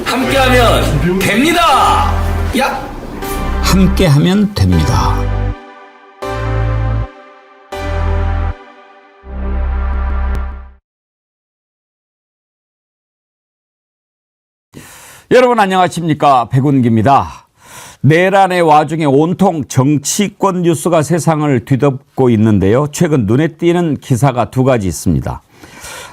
함께하면 됩니다. 야! 함께하면 됩니다. 여러분 안녕하십니까, 백운기입니다. 내란의 와중에 온통 정치권 뉴스가 세상을 뒤덮고 있는데요. 최근 눈에 띄는 기사가 두 가지 있습니다.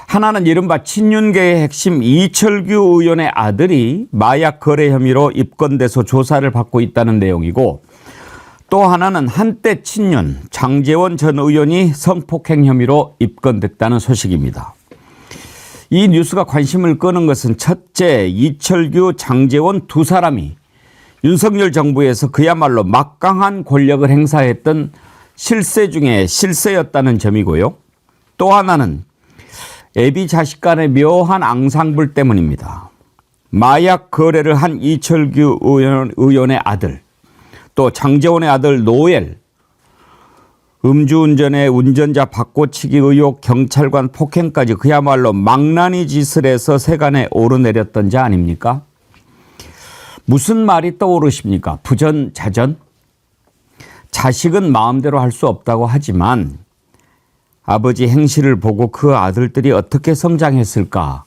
하나는 이른바 친윤계의 핵심 이철규 의원의 아들이 마약 거래 혐의로 입건돼서 조사를 받고 있다는 내용이고, 또 하나는 한때 친윤 장제원 전 의원이 성폭행 혐의로 입건됐다는 소식입니다. 이 뉴스가 관심을 끄는 것은 첫째, 이철규, 장제원 두 사람이 윤석열 정부에서 그야말로 막강한 권력을 행사했던 실세 중에 실세였다는 점이고요. 또 하나는 애비 자식 간의 묘한 앙상블 때문입니다. 마약 거래를 한 이철규 의원의 아들, 또 장제원의 아들 노엘, 음주운전에 운전자 바꿔치기 의혹, 경찰관 폭행까지 그야말로 망나니 짓을 해서 세간에 오르내렸던 자 아닙니까? 무슨 말이 떠오르십니까? 부전자전? 자식은 마음대로 할 수 없다고 하지만 아버지 행실을 보고 그 아들들이 어떻게 성장했을까,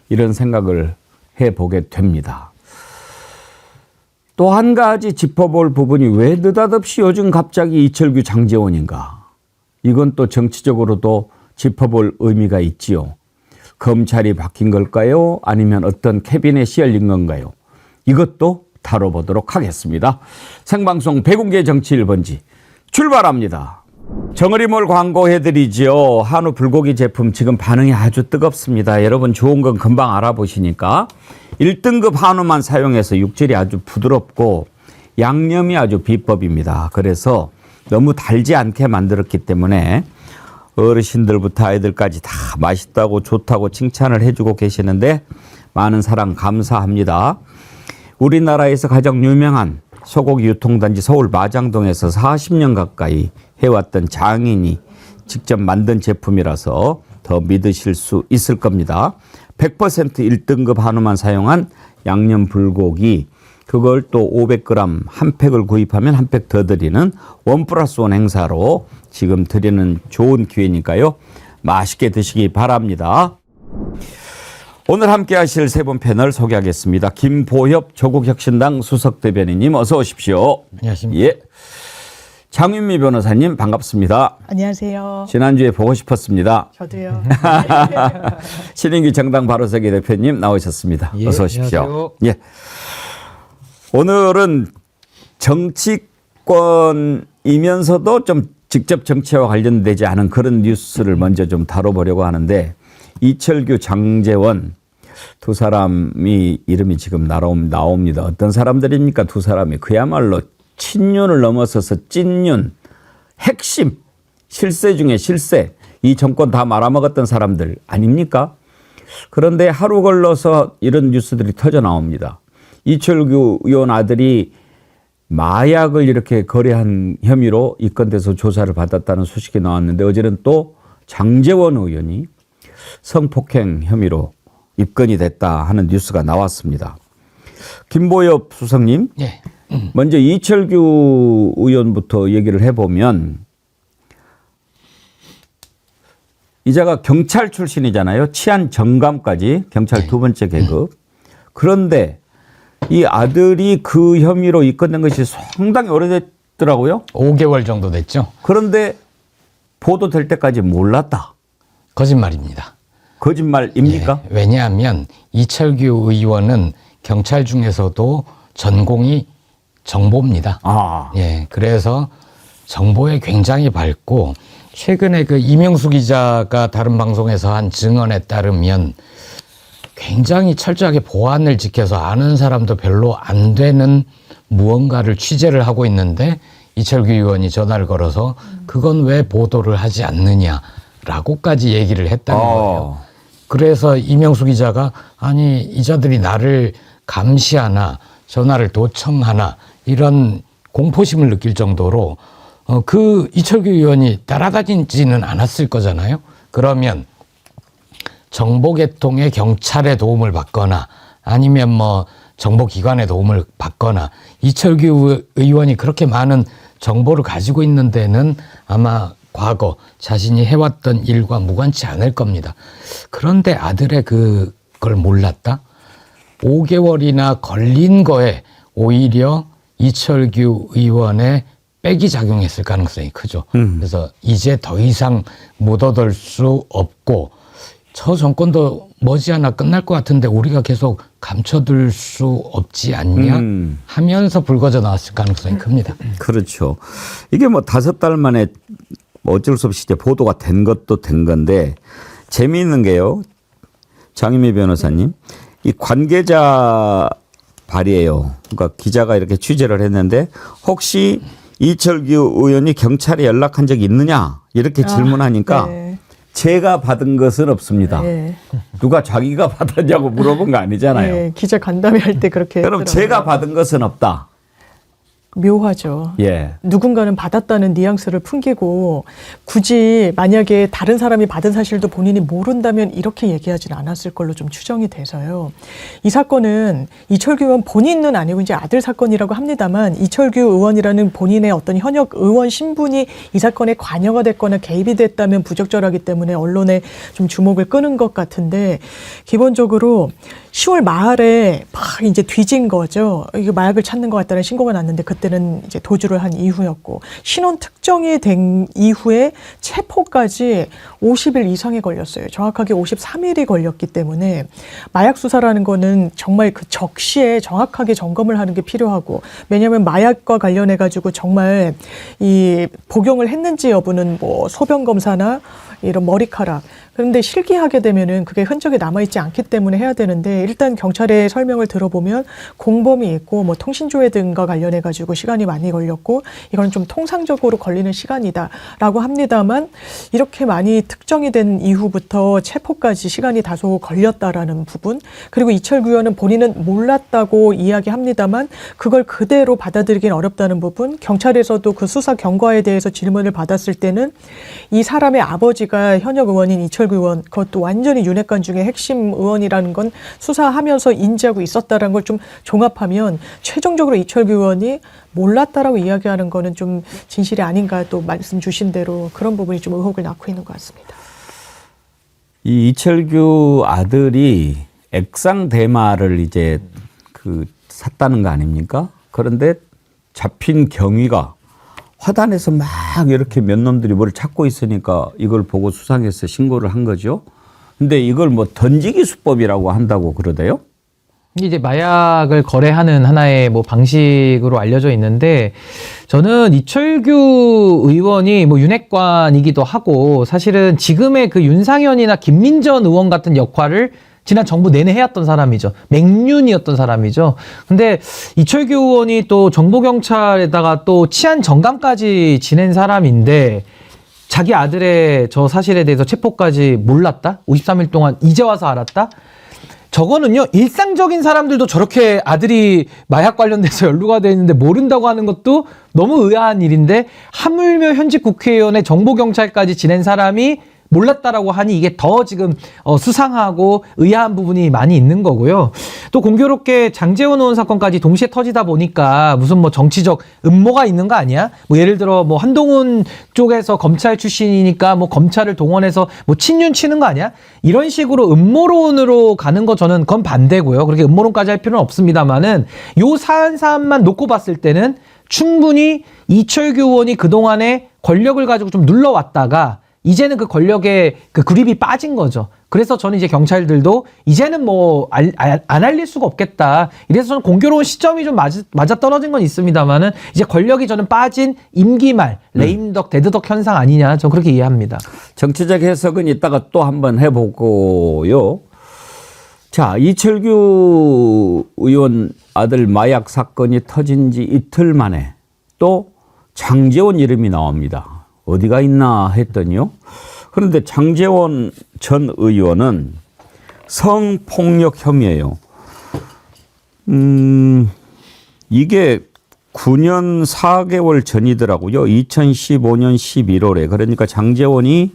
이런 생각을 해보게 됩니다. 또 한 가지 짚어볼 부분이 왜 느닷없이 요즘 갑자기 이철규 장제원인가? 이건 또 정치적으로도 짚어볼 의미가 있지요. 검찰이 바뀐 걸까요? 아니면 어떤 캐비넷이 열린 건가요? 이것도 다뤄보도록 하겠습니다. 생방송 백운계 정치 1번지 출발합니다. 정어리몰 광고해드리죠. 한우 불고기 제품 지금 반응이 아주 뜨겁습니다. 여러분 좋은 건 금방 알아보시니까 1등급 한우만 사용해서 육질이 아주 부드럽고 양념이 아주 비법입니다. 그래서 너무 달지 않게 만들었기 때문에 어르신들부터 아이들까지 다 맛있다고 좋다고 칭찬을 해주고 계시는데 많은 사랑 감사합니다. 우리나라에서 가장 유명한 소고기 유통단지 서울 마장동에서 40년 가까이 해왔던 장인이 직접 만든 제품이라서 더 믿으실 수 있을 겁니다. 100% 1등급 한우만 사용한 양념 불고기, 그걸 또 500g 한 팩을 구입하면 한 팩 더 드리는 1+1 행사로 지금 드리는 좋은 기회니까요. 맛있게 드시기 바랍니다. 오늘 함께 하실 세 분 패널 소개하겠습니다. 김보협 조국혁신당 수석대변인님 어서 오십시오. 안녕하십니까. 예. 장윤미 변호사님 반갑습니다. 안녕하세요. 지난주에 보고 싶었습니다. 저도요. 신인기 정당 바로서기 대표님 나오셨습니다. 예, 어서 오십시오. 안녕하세요. 예. 오늘은 정치권이면서도 좀 직접 정치와 관련되지 않은 그런 뉴스를 먼저 좀 다뤄보려고 하는데, 이철규, 장제원 두 사람이 이름이 지금 나옵니다. 어떤 사람들입니까? 두 사람이 그야말로 친윤을 넘어서서 찐윤, 핵심, 실세 중에 실세, 이 정권 다 말아먹었던 사람들 아닙니까? 그런데 하루 걸러서 이런 뉴스들이 터져 나옵니다. 이철규 의원 아들이 마약을 이렇게 거래한 혐의로 입건돼서 조사를 받았다는 소식이 나왔는데, 어제는 또 장제원 의원이 성폭행 혐의로 입건이 됐다 하는 뉴스가 나왔습니다. 김보협 수석님, 예. 먼저 이철규 의원부터 얘기를 해보면, 이자가 경찰 출신이잖아요. 치안 정감까지 경찰 두 번째 계급. 그런데 이 아들이 그 혐의로 입건된 것이 상당히 오래됐더라고요. 5개월 정도 됐죠. 그런데 보도될 때까지 몰랐다. 거짓말입니다. 거짓말입니까? 예, 왜냐하면 이철규 의원은 경찰 중에서도 전공이 정보입니다. 예, 그래서 정보에 굉장히 밝고, 최근에 그 이명수 기자가 다른 방송에서 한 증언에 따르면 굉장히 철저하게 보안을 지켜서 아는 사람도 별로 안 되는 무언가를 취재를 하고 있는데, 이철규 의원이 전화를 걸어서 그건 왜 보도를 하지 않느냐라고까지 얘기를 했다는 거예요. 그래서 이명수 기자가 아니 이자들이 나를 감시하나 전화를 도청하나 이런 공포심을 느낄 정도로 그 이철규 의원이 따라다니지는 않았을 거잖아요. 그러면 정보개통에 경찰의 도움을 받거나 아니면 뭐 정보기관의 도움을 받거나 이철규 의원이 그렇게 많은 정보를 가지고 있는 데는 아마 과거 자신이 해왔던 일과 무관치 않을 겁니다. 그런데 아들의 그걸 몰랐다? 5개월이나 걸린 거에 오히려 이철규 의원의 백이 작용했을 가능성이 크죠. 그래서 이제 더 이상 못 얻을 수 없고 저 정권도 머지않아 끝날 것 같은데 우리가 계속 감춰둘 수 없지 않냐 하면서 불거져 나왔을 가능성이 큽니다. 그렇죠. 이게 뭐 5달 만에 어쩔 수 없이 이제 보도가 된 것도 된 건데 재미있는 게요. 장유미 변호사님. 이 관계자 발이에요. 그러니까 기자가 이렇게 취재를 했는데 혹시 이철규 의원이 경찰에 연락한 적이 있느냐 이렇게 질문하니까 네. 제가 받은 것은 없습니다. 네. 누가 자기가 받았냐고 물어본 거 아니잖아요. 네, 기자 간담회 할 때 그렇게 그럼 했더라고요. 제가 받은 것은 없다. 묘하죠. 예. 누군가는 받았다는 뉘앙스를 풍기고 굳이 만약에 다른 사람이 받은 사실도 본인이 모른다면 이렇게 얘기하지는 않았을 걸로 좀 추정이 돼서요. 이 사건은 이철규 의원 본인은 아니고 이제 아들 사건이라고 합니다만 이철규 의원이라는 본인의 어떤 현역 의원 신분이 이 사건에 관여가 됐거나 개입이 됐다면 부적절하기 때문에 언론에 좀 주목을 끄는 것 같은데 기본적으로 10월 말에 막 이제 뒤진 거죠. 이게 마약을 찾는 것 같다는 신고가 났는데 그때는 이제 도주를 한 이후였고 신원 특정이 된 이후에 체포까지 50일 이상이 걸렸어요. 정확하게 53일이 걸렸기 때문에 마약 수사라는 거는 정말 그 적시에 정확하게 점검을 하는 게 필요하고 왜냐하면 마약과 관련해 가지고 정말 이 복용을 했는지 여부는 뭐 소변 검사나 이런 머리카락 그런데 실기하게 되면은 그게 흔적이 남아있지 않기 때문에 해야 되는데 일단 경찰의 설명을 들어보면 공범이 있고 뭐 통신조회 등과 관련해 가지고 시간이 많이 걸렸고 이건 좀 통상적으로 걸리는 시간이다라고 합니다만 이렇게 많이 특정이 된 이후부터 체포까지 시간이 다소 걸렸다라는 부분 그리고 이철규 의원은 본인은 몰랐다고 이야기합니다만 그걸 그대로 받아들이긴 어렵다는 부분 경찰에서도 그 수사 경과에 대해서 질문을 받았을 때는 이 사람의 아버지가 현역 의원인 이철규 의원 그것도 완전히 윤핵관 중에 핵심 의원이라는 건 수사하면서 인지하고 있었다는 걸 좀 종합하면 최종적으로 이철규 의원이 몰랐다라고 이야기하는 거는 좀 진실이 아닌가 또 말씀 주신 대로 그런 부분이 좀 의혹을 낳고 있는 것 같습니다. 이 이철규 아들이 액상 대마를 이제 샀다는 거 아닙니까? 그런데 잡힌 경위가 화단에서 막 이렇게 몇 놈들이 뭘 찾고 있으니까 이걸 보고 수상해서 신고를 한 거죠. 근데 이걸 뭐 던지기 수법이라고 한다고 그러대요? 이제 마약을 거래하는 하나의 뭐 방식으로 알려져 있는데 저는 이철규 의원이 뭐 윤핵관이기도 하고 사실은 지금의 그 윤상현이나 김민전 의원 같은 역할을 지난 정부 내내 해왔던 사람이죠. 맹륜이었던 사람이죠. 근데 이철규 의원이 또 정보경찰에다가 또 치안 정감까지 지낸 사람인데 자기 아들의 저 사실에 대해서 체포까지 몰랐다? 53일 동안 이제 와서 알았다? 저거는요, 일상적인 사람들도 저렇게 아들이 마약 관련돼서 연루가 돼 있는데 모른다고 하는 것도 너무 의아한 일인데 하물며 현직 국회의원의 정보경찰까지 지낸 사람이 몰랐다라고 하니 이게 더 지금 수상하고 의아한 부분이 많이 있는 거고요. 또 공교롭게 장제원 의원 사건까지 동시에 터지다 보니까 무슨 뭐 정치적 음모가 있는 거 아니야? 뭐 예를 들어 뭐 한동훈 쪽에서 검찰 출신이니까 뭐 검찰을 동원해서 뭐 친윤 치는 거 아니야? 이런 식으로 음모론으로 가는 거 저는 그건 반대고요. 그렇게 음모론까지 할 필요는 없습니다만은 요 사안만 놓고 봤을 때는 충분히 이철규 의원이 그동안에 권력을 가지고 좀 눌러왔다가 이제는 그 권력의 그 그립이 빠진 거죠. 그래서 저는 이제 경찰들도 이제는 뭐 안 알릴 수가 없겠다. 이래서 저는 공교로운 시점이 좀 맞아 떨어진 건 있습니다만은 이제 권력이 저는 빠진 임기 말 레임덕 데드덕 현상 아니냐 저는 그렇게 이해합니다. 정치적 해석은 이따가 또 한번 해보고요. 자, 이철규 의원 아들 마약 사건이 터진 지 이틀 만에 또 장제원 이름이 나옵니다. 어디가 있나 했더니요. 그런데 장제원 전 의원은 성폭력 혐의예요. 이게 9년 4개월 전이더라고요. 2015년 11월에. 그러니까 장제원이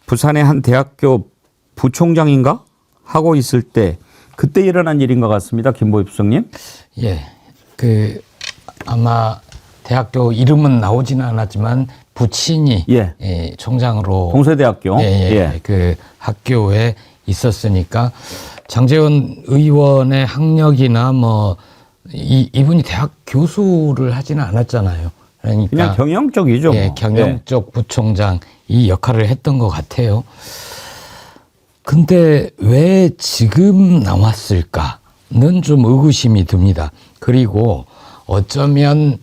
부산의 한 대학교 부총장인가? 하고 있을 때 그때 일어난 일인 것 같습니다. 김보희 부총님. 예, 아마 대학교 이름은 나오지는 않았지만 부친이 예. 예, 총장으로 동서대학교. 그 학교에 있었으니까 장제원 의원의 학력이나 뭐 이분이 대학 교수를 하지는 않았잖아요. 그러니까 그냥 경영 쪽이죠. 예, 뭐. 경영 쪽 부총장 이 역할을 했던 것 같아요. 근데 왜 지금 나왔을까는 좀 의구심이 듭니다. 그리고 어쩌면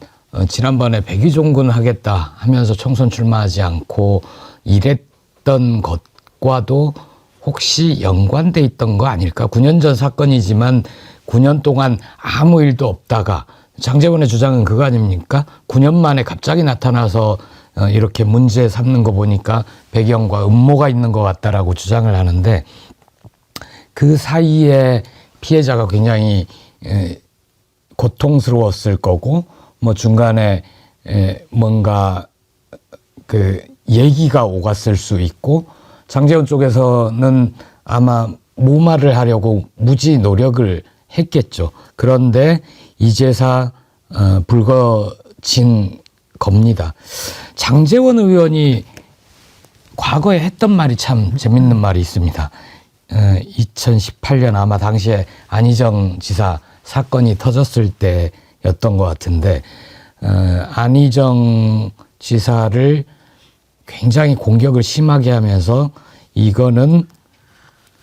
지난번에 백의종군 하겠다 하면서 총선 출마하지 않고 이랬던 것과도 혹시 연관돼 있던 거 아닐까? 9년 전 사건이지만 9년 동안 아무 일도 없다가 장제원의 주장은 그거 아닙니까? 9년 만에 갑자기 나타나서 이렇게 문제 삼는 거 보니까 배경과 음모가 있는 것 같다라고 주장을 하는데 그 사이에 피해자가 굉장히 고통스러웠을 거고 뭐 중간에 뭔가 그 얘기가 오갔을 수 있고 장제원 쪽에서는 아마 무마를 하려고 무지 노력을 했겠죠. 그런데 이제사 불거진 겁니다. 장제원 의원이 과거에 했던 말이 참 재밌는 말이 있습니다. 2018년 아마 당시에 안희정 지사 사건이 터졌을 때였던 것 같은데 안희정 지사를 굉장히 공격을 심하게 하면서 이거는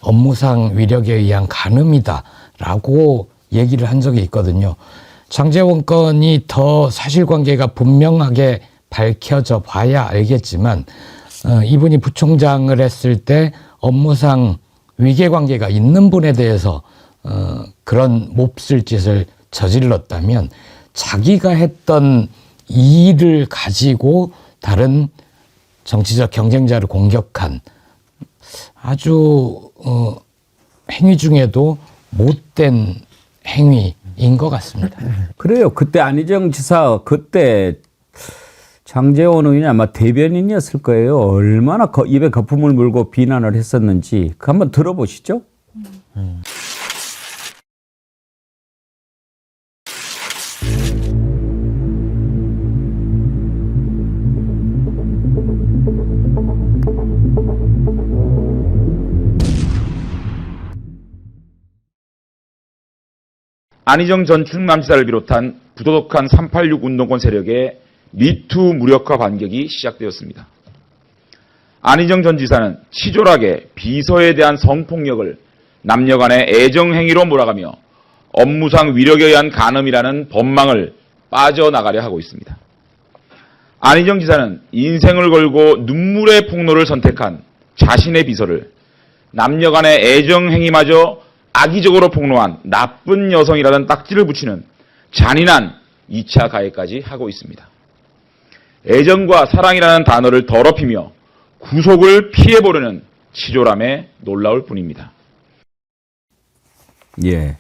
업무상 위력에 의한 간음이다라고 얘기를 한 적이 있거든요. 장제원 건이 더 사실관계가 분명하게 밝혀져 봐야 알겠지만 이분이 부총장을 했을 때 업무상 위계관계가 있는 분에 대해서 그런 몹쓸 짓을 저질렀다면 자기가 했던 이 일을 가지고 다른 정치적 경쟁자를 공격한 아주 행위 중에도 못된 행위인 것 같습니다. 그래요. 그때 안희정 지사 그때 장제원 의원이 아마 대변인이었을 거예요. 얼마나 입에 거품을 물고 비난을 했었는지 그 한번 들어보시죠. 안희정 전 충남지사를 비롯한 부도덕한 386 운동권 세력의 미투 무력화 반격이 시작되었습니다. 안희정 전 지사는 치졸하게 비서에 대한 성폭력을 남녀 간의 애정행위로 몰아가며 업무상 위력에 의한 간음이라는 법망을 빠져나가려 하고 있습니다. 안희정 지사는 인생을 걸고 눈물의 폭로를 선택한 자신의 비서를 남녀 간의 애정행위마저 악의적으로 폭로한 나쁜 여성이라는 딱지를 붙이는 잔인한 2차 가해까지 하고 있습니다. 애정과 사랑이라는 단어를 더럽히며 구속을 피해보려는 치졸함에 놀라울 뿐입니다. 예.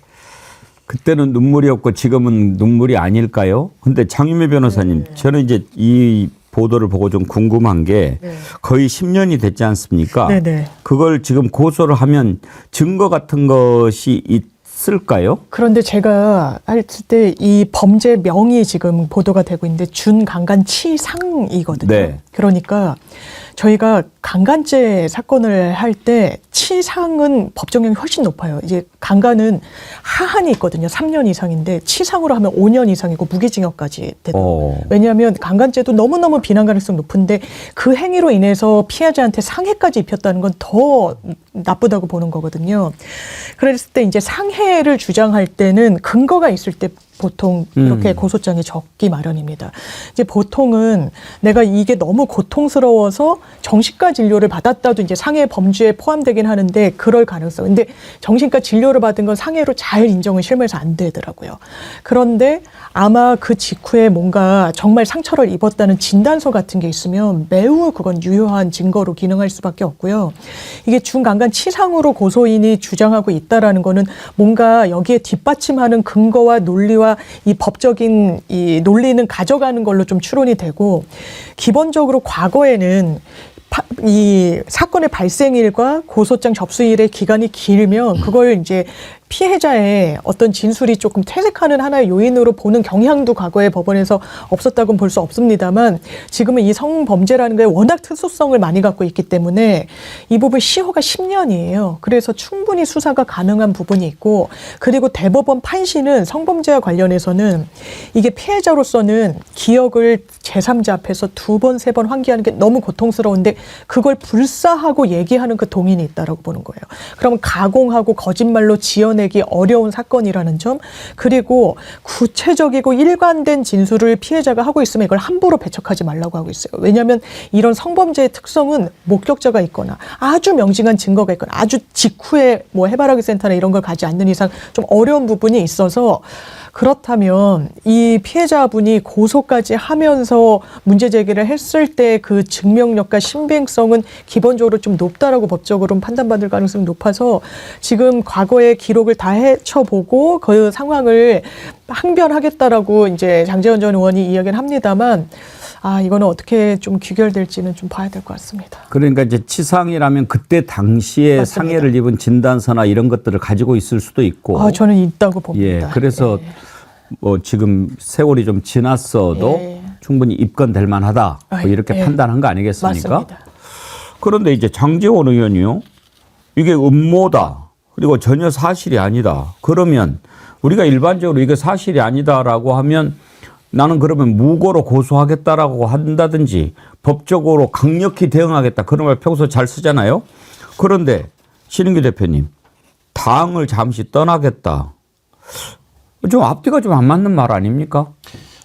그때는 눈물이었고 지금은 눈물이 아닐까요? 근데 장유미 변호사님, 저는 이제 이 보도를 보고 좀 궁금한 게 거의 10년이 됐지 않습니까? 네네. 그걸 지금 고소를 하면 증거 같은 것이 있을까요? 그런데 제가 할 때 이 범죄 명이 지금 보도가 되고 있는데 준강간치상이거든요. 네. 그러니까 저희가 강간죄 사건을 할 때 치상은 법정형이 훨씬 높아요. 이제 강간은 하한이 있거든요. 3년 이상인데 치상으로 하면 5년 이상이고 무기징역까지 되고. 왜냐하면 강간죄도 너무너무 비난 가능성 높은데 그 행위로 인해서 피해자한테 상해까지 입혔다는 건 더 나쁘다고 보는 거거든요. 그랬을 때 이제 상해를 주장할 때는 근거가 있을 때 보통 이렇게 고소장이 적기 마련입니다. 이제 보통은 내가 이게 너무 고통스러워서 정신과 진료를 받았다도 이제 상해 범죄에 포함되긴 하는데 그럴 가능성. 근데 정신과 진료를 받은 건 상해로 잘 인정은 실무에서 안 되더라고요. 그런데 아마 그 직후에 뭔가 정말 상처를 입었다는 진단서 같은 게 있으면 매우 그건 유효한 증거로 기능할 수밖에 없고요. 이게 중강간 치상으로 고소인이 주장하고 있다라는 거는 뭔가 여기에 뒷받침하는 근거와 논리와 이 법적인 이 논리는 가져가는 걸로 좀 추론이 되고, 기본적으로 과거에는 이 사건의 발생일과 고소장 접수일의 기간이 길면 그걸 이제 피해자의 어떤 진술이 조금 퇴색하는 하나의 요인으로 보는 경향도 과거에 법원에서 없었다고는 볼 수 없습니다만 지금은 이 성범죄라는 게 워낙 특수성을 많이 갖고 있기 때문에 이 부분 시효가 10년이에요. 그래서 충분히 수사가 가능한 부분이 있고 그리고 대법원 판시는 성범죄와 관련해서는 이게 피해자로서는 기억을 제3자 앞에서 2번, 3번 환기하는 게 너무 고통스러운데 그걸 불사하고 얘기하는 그 동인이 있다라고 보는 거예요. 그러면 가공하고 거짓말로 지어내기 어려운 사건이라는 점 그리고 구체적이고 일관된 진술을 피해자가 하고 있으면 이걸 함부로 배척하지 말라고 하고 있어요. 왜냐하면 이런 성범죄의 특성은 목격자가 있거나 아주 명징한 증거가 있거나 아주 직후에 뭐 해바라기 센터나 이런 걸 가지 않는 이상 좀 어려운 부분이 있어서 그렇다면 이 피해자분이 고소까지 하면서 문제 제기를 했을 때 그 증명력과 신빙성은 기본적으로 좀 높다라고 법적으로는 판단받을 가능성이 높아서 지금 과거의 기록을 다 헤쳐보고 그 상황을 항변하겠다라고 이제 장제원 전 의원이 이야기를 합니다만 이거는 어떻게 좀 귀결될지는 좀 봐야 될 것 같습니다. 그러니까 이제 치상이라면 그때 당시에 맞습니다. 상해를 입은 진단서나 이런 것들을 가지고 있을 수도 있고. 저는 있다고 봅니다. 예, 그래서 뭐 지금 세월이 좀 지났어도 충분히 입건될 만하다. 뭐 이렇게 판단한 거 아니겠습니까? 맞습니다. 그런데 이제 장제원 의원이요. 이게 음모다. 그리고 전혀 사실이 아니다. 그러면 우리가 일반적으로 이게 사실이 아니다라고 하면 나는 그러면 무고로 고소하겠다라고 한다든지 법적으로 강력히 대응하겠다. 그런 말 평소 잘 쓰잖아요. 그런데 신인규 대표님, 당을 잠시 떠나겠다. 좀 앞뒤가 좀 안 맞는 말 아닙니까?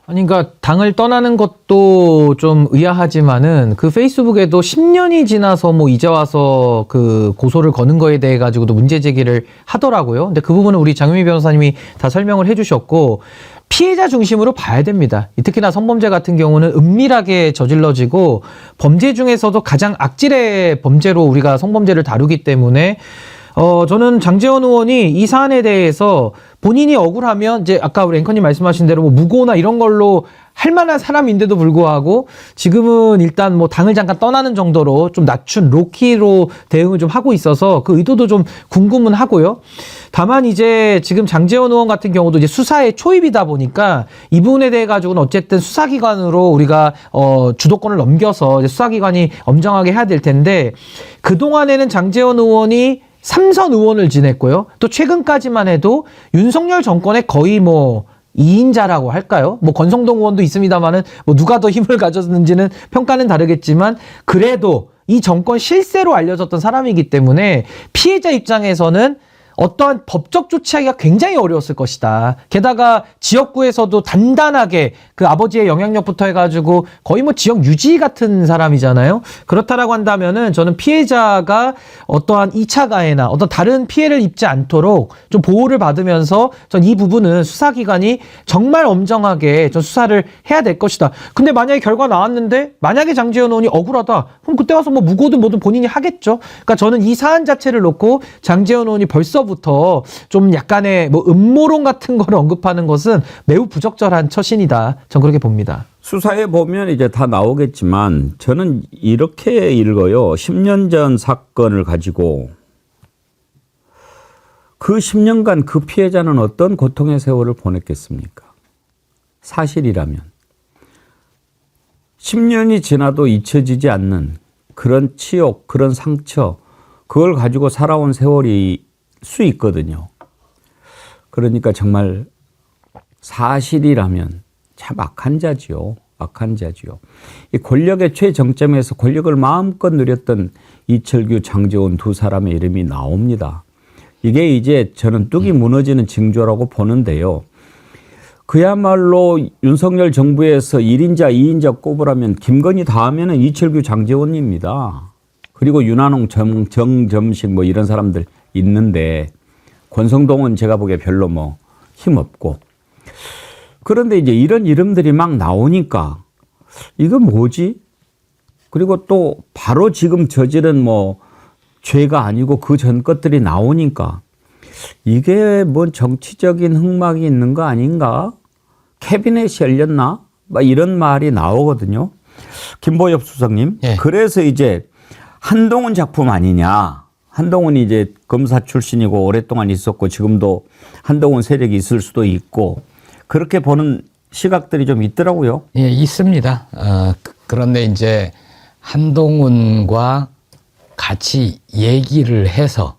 아니, 그러니까 당을 떠나는 것도 좀 의아하지만은 그 페이스북에도 10년이 지나서 뭐 이제 와서 그 고소를 거는 거에 대해 가지고도 문제 제기를 하더라고요. 근데 그 부분은 우리 장유미 변호사님이 다 설명을 해주셨고 피해자 중심으로 봐야 됩니다. 특히나 성범죄 같은 경우는 은밀하게 저질러지고 범죄 중에서도 가장 악질의 범죄로 우리가 성범죄를 다루기 때문에 저는 장제원 의원이 이 사안에 대해서 본인이 억울하면 이제 아까 우리 앵커님 말씀하신 대로 뭐 무고나 이런 걸로 할 만한 사람인데도 불구하고 지금은 일단 뭐 당을 잠깐 떠나는 정도로 좀 낮춘 로키로 대응을 좀 하고 있어서 그 의도도 좀 궁금은 하고요. 다만 이제 지금 장제원 의원 같은 경우도 이제 수사에 초입이다 보니까 이 부분에 대해 가지고는 어쨌든 수사기관으로 우리가 주도권을 넘겨서 이제 수사기관이 엄정하게 해야 될 텐데 그동안에는 장제원 의원이 3선 의원을 지냈고요. 또 최근까지만 해도 윤석열 정권의 거의 뭐 2인자라고 할까요? 뭐 권성동 의원도 있습니다만은 뭐 누가 더 힘을 가졌는지는 평가는 다르겠지만 그래도 이 정권 실세로 알려졌던 사람이기 때문에 피해자 입장에서는 어떠한 법적 조치하기가 굉장히 어려웠을 것이다. 게다가 지역구에서도 단단하게 그 아버지의 영향력부터 해가지고 거의 뭐 지역 유지 같은 사람이잖아요. 그렇다라고 한다면은 저는 피해자가 어떠한 2차 가해나 어떤 다른 피해를 입지 않도록 좀 보호를 받으면서 전 이 부분은 수사기관이 정말 엄정하게 좀 수사를 해야 될 것이다. 근데 만약에 결과 나왔는데 만약에 장제원 의원이 억울하다. 그럼 그때 와서 뭐 무고든 뭐든 본인이 하겠죠. 그러니까 저는 이 사안 자체를 놓고 장제원 의원이 벌써부터 좀 약간의 뭐 음모론 같은 거를 언급하는 것은 매우 부적절한 처신이다. 전 그렇게 봅니다. 수사에 보면 이제 다 나오겠지만 저는 이렇게 읽어요. 10년 전 사건을 가지고 그 10년간 그 피해자는 어떤 고통의 세월을 보냈겠습니까? 사실이라면. 10년이 지나도 잊혀지지 않는 그런 치욕, 그런 상처, 그걸 가지고 살아온 세월이 수 있거든요. 그러니까 정말 사실이라면 참 악한 자지요. 악한 자지요. 이 권력의 최정점에서 권력을 마음껏 누렸던 이철규, 장제원 두 사람의 이름이 나옵니다. 이게 이제 저는 뚝이 무너지는 징조라고 보는데요. 그야말로 윤석열 정부에서 1인자, 2인자 꼽으라면 김건희 다음에는 이철규, 장제원입니다. 그리고 윤한홍, 정점식 뭐 이런 사람들 있는데 권성동은 제가 보기에 별로 뭐 힘없고 그런데 이제 이런 이름들이 막 나오니까 이건 뭐지? 그리고 또 바로 지금 저지른 뭐 죄가 아니고 그 전 것들이 나오니까 이게 뭔 정치적인 흑막이 있는 거 아닌가? 캐비넷이 열렸나? 막 이런 말이 나오거든요. 김보엽 수석님. 예. 그래서 이제 한동훈 작품 아니냐. 한동훈이 이제 검사 출신이고 오랫동안 있었고 지금도 한동훈 세력이 있을 수도 있고 그렇게 보는 시각들이 좀 있더라고요. 예, 있습니다. 그런데 이제 한동훈과 같이 얘기를 해서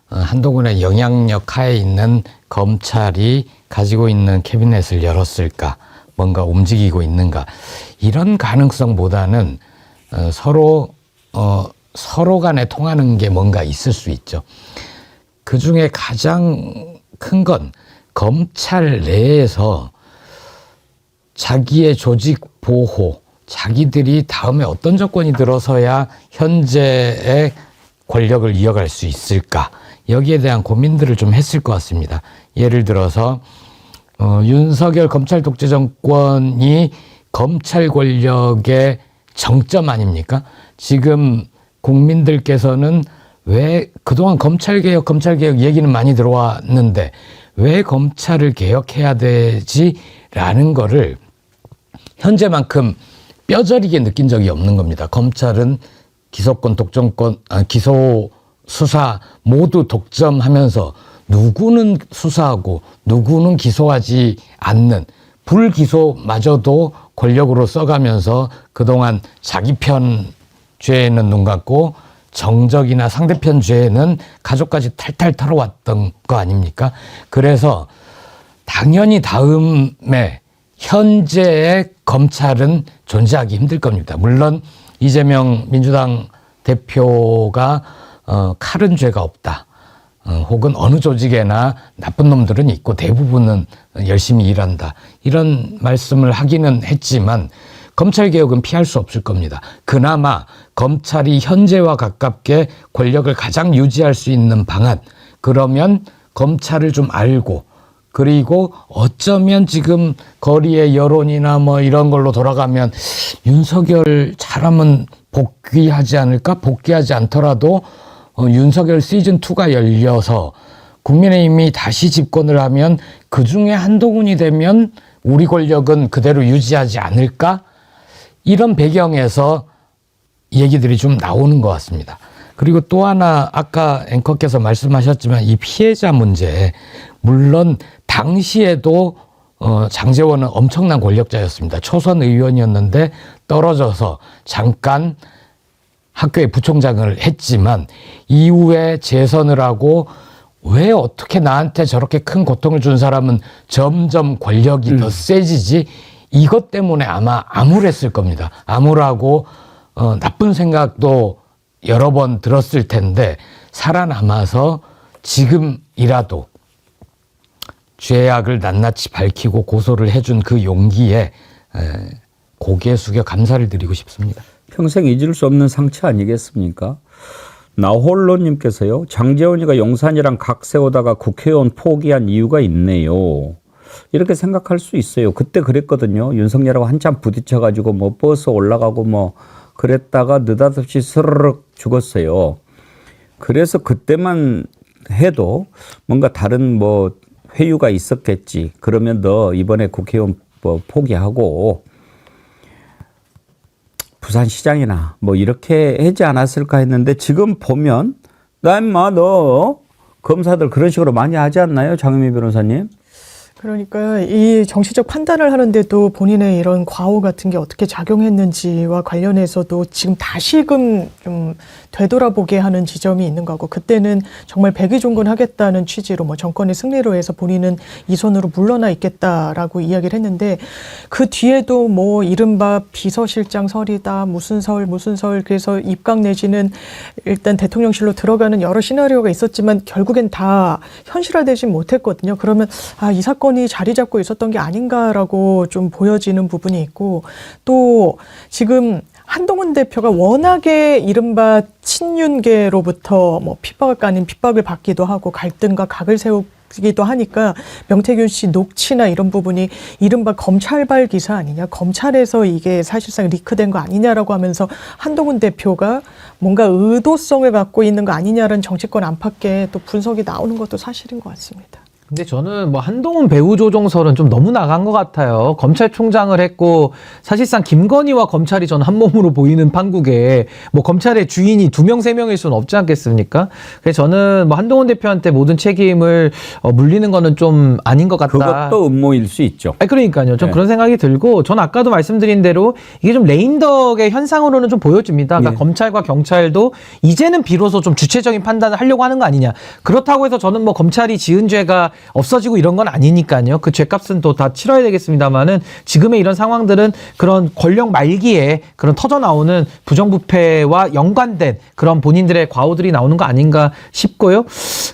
한동훈의 영향력 하에 있는 검찰이 가지고 있는 캐비넷을 열었을까, 뭔가 움직이고 있는가, 이런 가능성보다는 서로 간에 통하는 게 뭔가 있을 수 있죠. 그 중에 가장 큰 건 검찰 내에서 자기의 조직 보호, 자기들이 다음에 어떤 조건이 들어서야 현재의 권력을 이어갈 수 있을까, 여기에 대한 고민들을 좀 했을 것 같습니다. 예를 들어서 윤석열 검찰 독재 정권이 검찰 권력의 정점 아닙니까? 지금 국민들께서는 왜 그동안 검찰개혁 얘기는 많이 들어왔는데 왜 검찰을 개혁해야 되지라는 거를 현재만큼 뼈저리게 느낀 적이 없는 겁니다. 검찰은 기소권, 독점권, 기소, 수사 모두 독점하면서 누구는 수사하고 누구는 기소하지 않는 불기소마저도 권력으로 써가면서 그동안 자기 편 죄에는 눈 감고 정적이나 상대편 죄에는 가족까지 탈탈 털어왔던 거 아닙니까? 그래서 당연히 다음에 현재의 검찰은 존재하기 힘들 겁니다. 물론 이재명 민주당 대표가 칼은 죄가 없다. 혹은 어느 조직에나 나쁜 놈들은 있고 대부분은 열심히 일한다. 이런 말씀을 하기는 했지만 검찰개혁은 피할 수 없을 겁니다. 그나마 검찰이 현재와 가깝게 권력을 가장 유지할 수 있는 방안, 그러면 검찰을 좀 알고, 그리고 어쩌면 지금 거리의 여론이나 뭐 이런 걸로 돌아가면 윤석열 잘하면 복귀하지 않을까? 복귀하지 않더라도 윤석열 시즌2가 열려서 국민의힘이 다시 집권을 하면 그중에 한동훈이 되면 우리 권력은 그대로 유지하지 않을까? 이런 배경에서 얘기들이 좀 나오는 것 같습니다. 그리고 또 하나 아까 앵커께서 말씀하셨지만 이 피해자 문제, 물론 당시에도 장제원은 엄청난 권력자였습니다. 초선 의원이었는데 떨어져서 잠깐 학교의 부총장을 했지만 이후에 재선을 하고 왜 어떻게 나한테 저렇게 큰 고통을 준 사람은 점점 권력이 더 세지지? 이것 때문에 아마 암울했을 겁니다. 암울하고 나쁜 생각도 여러 번 들었을 텐데 살아남아서 지금이라도 죄악을 낱낱이 밝히고 고소를 해준 그 용기에 고개 숙여 감사를 드리고 싶습니다. 평생 잊을 수 없는 상처 아니겠습니까? 나홀로님께서요. 장제원이가 용산이랑 각 세우다가 국회의원 포기한 이유가 있네요. 이렇게 생각할 수 있어요. 그때 그랬거든요. 윤석열하고 한참 부딪혀가지고 뭐 버스 올라가고 뭐 그랬다가 느닷없이 스르륵 죽었어요. 그래서 그때만 해도 뭔가 다른 뭐 회유가 있었겠지. 그러면 너 이번에 국회의원 뭐 포기하고 부산시장이나 뭐 이렇게 하지 않았을까 했는데 지금 보면 나 인마 너 검사들 그런 식으로 많이 하지 않나요? 장유미 변호사님? 그러니까 이 정치적 판단을 하는데도 본인의 이런 과오 같은 게 어떻게 작용했는지와 관련해서도 지금 다시금 좀 되돌아보게 하는 지점이 있는 거고, 그때는 정말 백의종군하겠다는 취지로 뭐 정권의 승리로 해서 본인은 이 손으로 물러나 있겠다라고 이야기를 했는데 그 뒤에도 뭐 이른바 비서실장 설이다 무슨 설 그래서 입각 내지는 일단 대통령실로 들어가는 여러 시나리오가 있었지만 결국엔 다 현실화되지 못했거든요. 그러면 이 사건이 자리 잡고 있었던 게 아닌가라고 좀 보여지는 부분이 있고, 또 지금 한동훈 대표가 워낙에 이른바 친윤계로부터 뭐 핍박 아닌 핍박을 받기도 하고 갈등과 각을 세우기도 하니까 명태균 씨 녹취나 이런 부분이 이른바 검찰발 기사 아니냐, 검찰에서 이게 사실상 리크된 거 아니냐라고 하면서 한동훈 대표가 뭔가 의도성을 갖고 있는 거 아니냐라는 정치권 안팎에 또 분석이 나오는 것도 사실인 것 같습니다. 근데 저는 뭐 한동훈 배우 조종설은 좀 너무 나간 것 같아요. 검찰총장을 했고 사실상 김건희와 검찰이 저는 한 몸으로 보이는 판국에 뭐 검찰의 주인이 2명, 3명일 수는 없지 않겠습니까? 그래서 저는 뭐 한동훈 대표한테 모든 책임을 물리는 거는 좀 아닌 것 같다. 그것도 음모일 수 있죠. 아니, 그러니까요. 좀 네. 그런 생각이 들고, 전 아까도 말씀드린 대로 이게 좀 레인덕의 현상으로는 좀 보여집니다. 그러니까 네. 검찰과 경찰도 이제는 비로소 좀 주체적인 판단을 하려고 하는 거 아니냐. 그렇다고 해서 저는 뭐 검찰이 지은 죄가 없어지고 이런 건 아니니까요. 그 죄값은 또 다 치러야 되겠습니다만은 지금의 이런 상황들은 그런 권력 말기에 그런 터져 나오는 부정부패와 연관된 그런 본인들의 과오들이 나오는 거 아닌가 싶고요.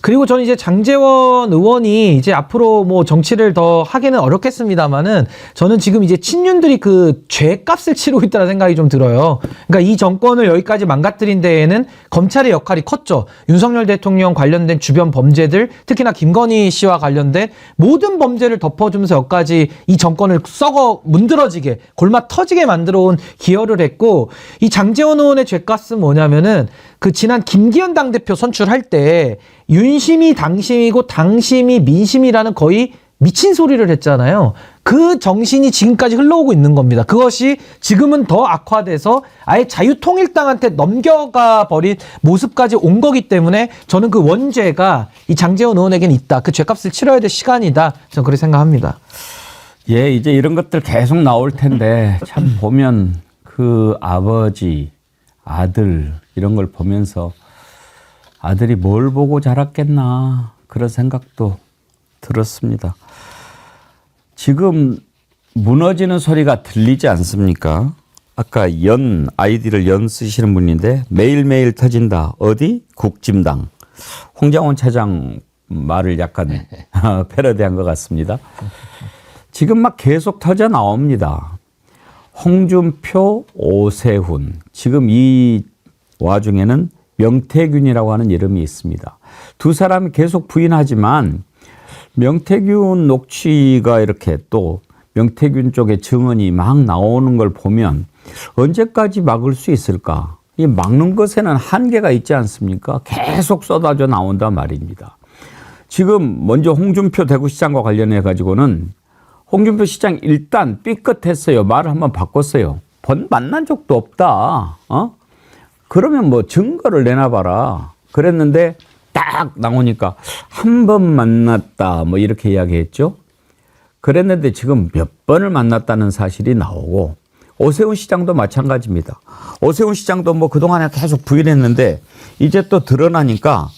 그리고 저는 이제 장제원 의원이 이제 앞으로 뭐 정치를 더 하기는 어렵겠습니다만은 저는 지금 이제 친윤들이 그 죄값을 치르고 있다는 생각이 좀 들어요. 그러니까 이 정권을 여기까지 망가뜨린 데에는 검찰의 역할이 컸죠. 윤석열 대통령 관련된 주변 범죄들, 특히나 김건희 씨와 관련된 모든 범죄를 덮어주면서 여기까지 이 정권을 썩어 문드러지게 골마 터지게 만들어 온 기여를 했고, 이 장제원 의원의 죄값은 뭐냐면은 그 지난 김기현 당대표 선출할 때 윤심이 당심이고 당심이 민심이라는 거의 미친 소리를 했잖아요. 그 정신이 지금까지 흘러오고 있는 겁니다. 그것이 지금은 더 악화돼서 아예 자유통일당한테 넘겨가 버린 모습까지 온 거기 때문에 저는 그 원죄가 이 장제원 의원에게는 있다. 그 죄값을 치러야 될 시간이다. 저는 그렇게 생각합니다. 예, 이제 이런 것들 계속 나올 텐데 참 보면 그 아버지, 아들 이런 걸 보면서 아들이 뭘 보고 자랐겠나 그런 생각도 들었습니다. 지금 무너지는 소리가 들리지 않습니까? 아까 아이디를 연 쓰시는 분인데 매일매일 터진다. 어디? 국짐당. 홍장원 차장 말을 약간 패러디한 것 같습니다. 지금 막 계속 터져 나옵니다. 홍준표, 오세훈. 지금 이 와중에는 명태균이라고 하는 이름이 있습니다. 두 사람이 계속 부인하지만 명태균 녹취가 이렇게 또 명태균 쪽의 증언이 막 나오는 걸 보면 언제까지 막을 수 있을까? 이 막는 것에는 한계가 있지 않습니까? 계속 쏟아져 나온단 말입니다. 지금 먼저 홍준표 대구시장과 관련해 가지고는 홍준표 시장 일단 삐끗했어요. 말을 한번 바꿨어요. 만난 적도 없다. 그러면 뭐 증거를 내놔봐라. 그랬는데 딱 나오니까 한 번 만났다 뭐 이렇게 이야기했죠. 그랬는데 지금 몇 번을 만났다는 사실이 나오고 오세훈 시장도 마찬가지입니다. 오세훈 시장도 뭐 그동안에 계속 부인했는데 이제 또 드러나니까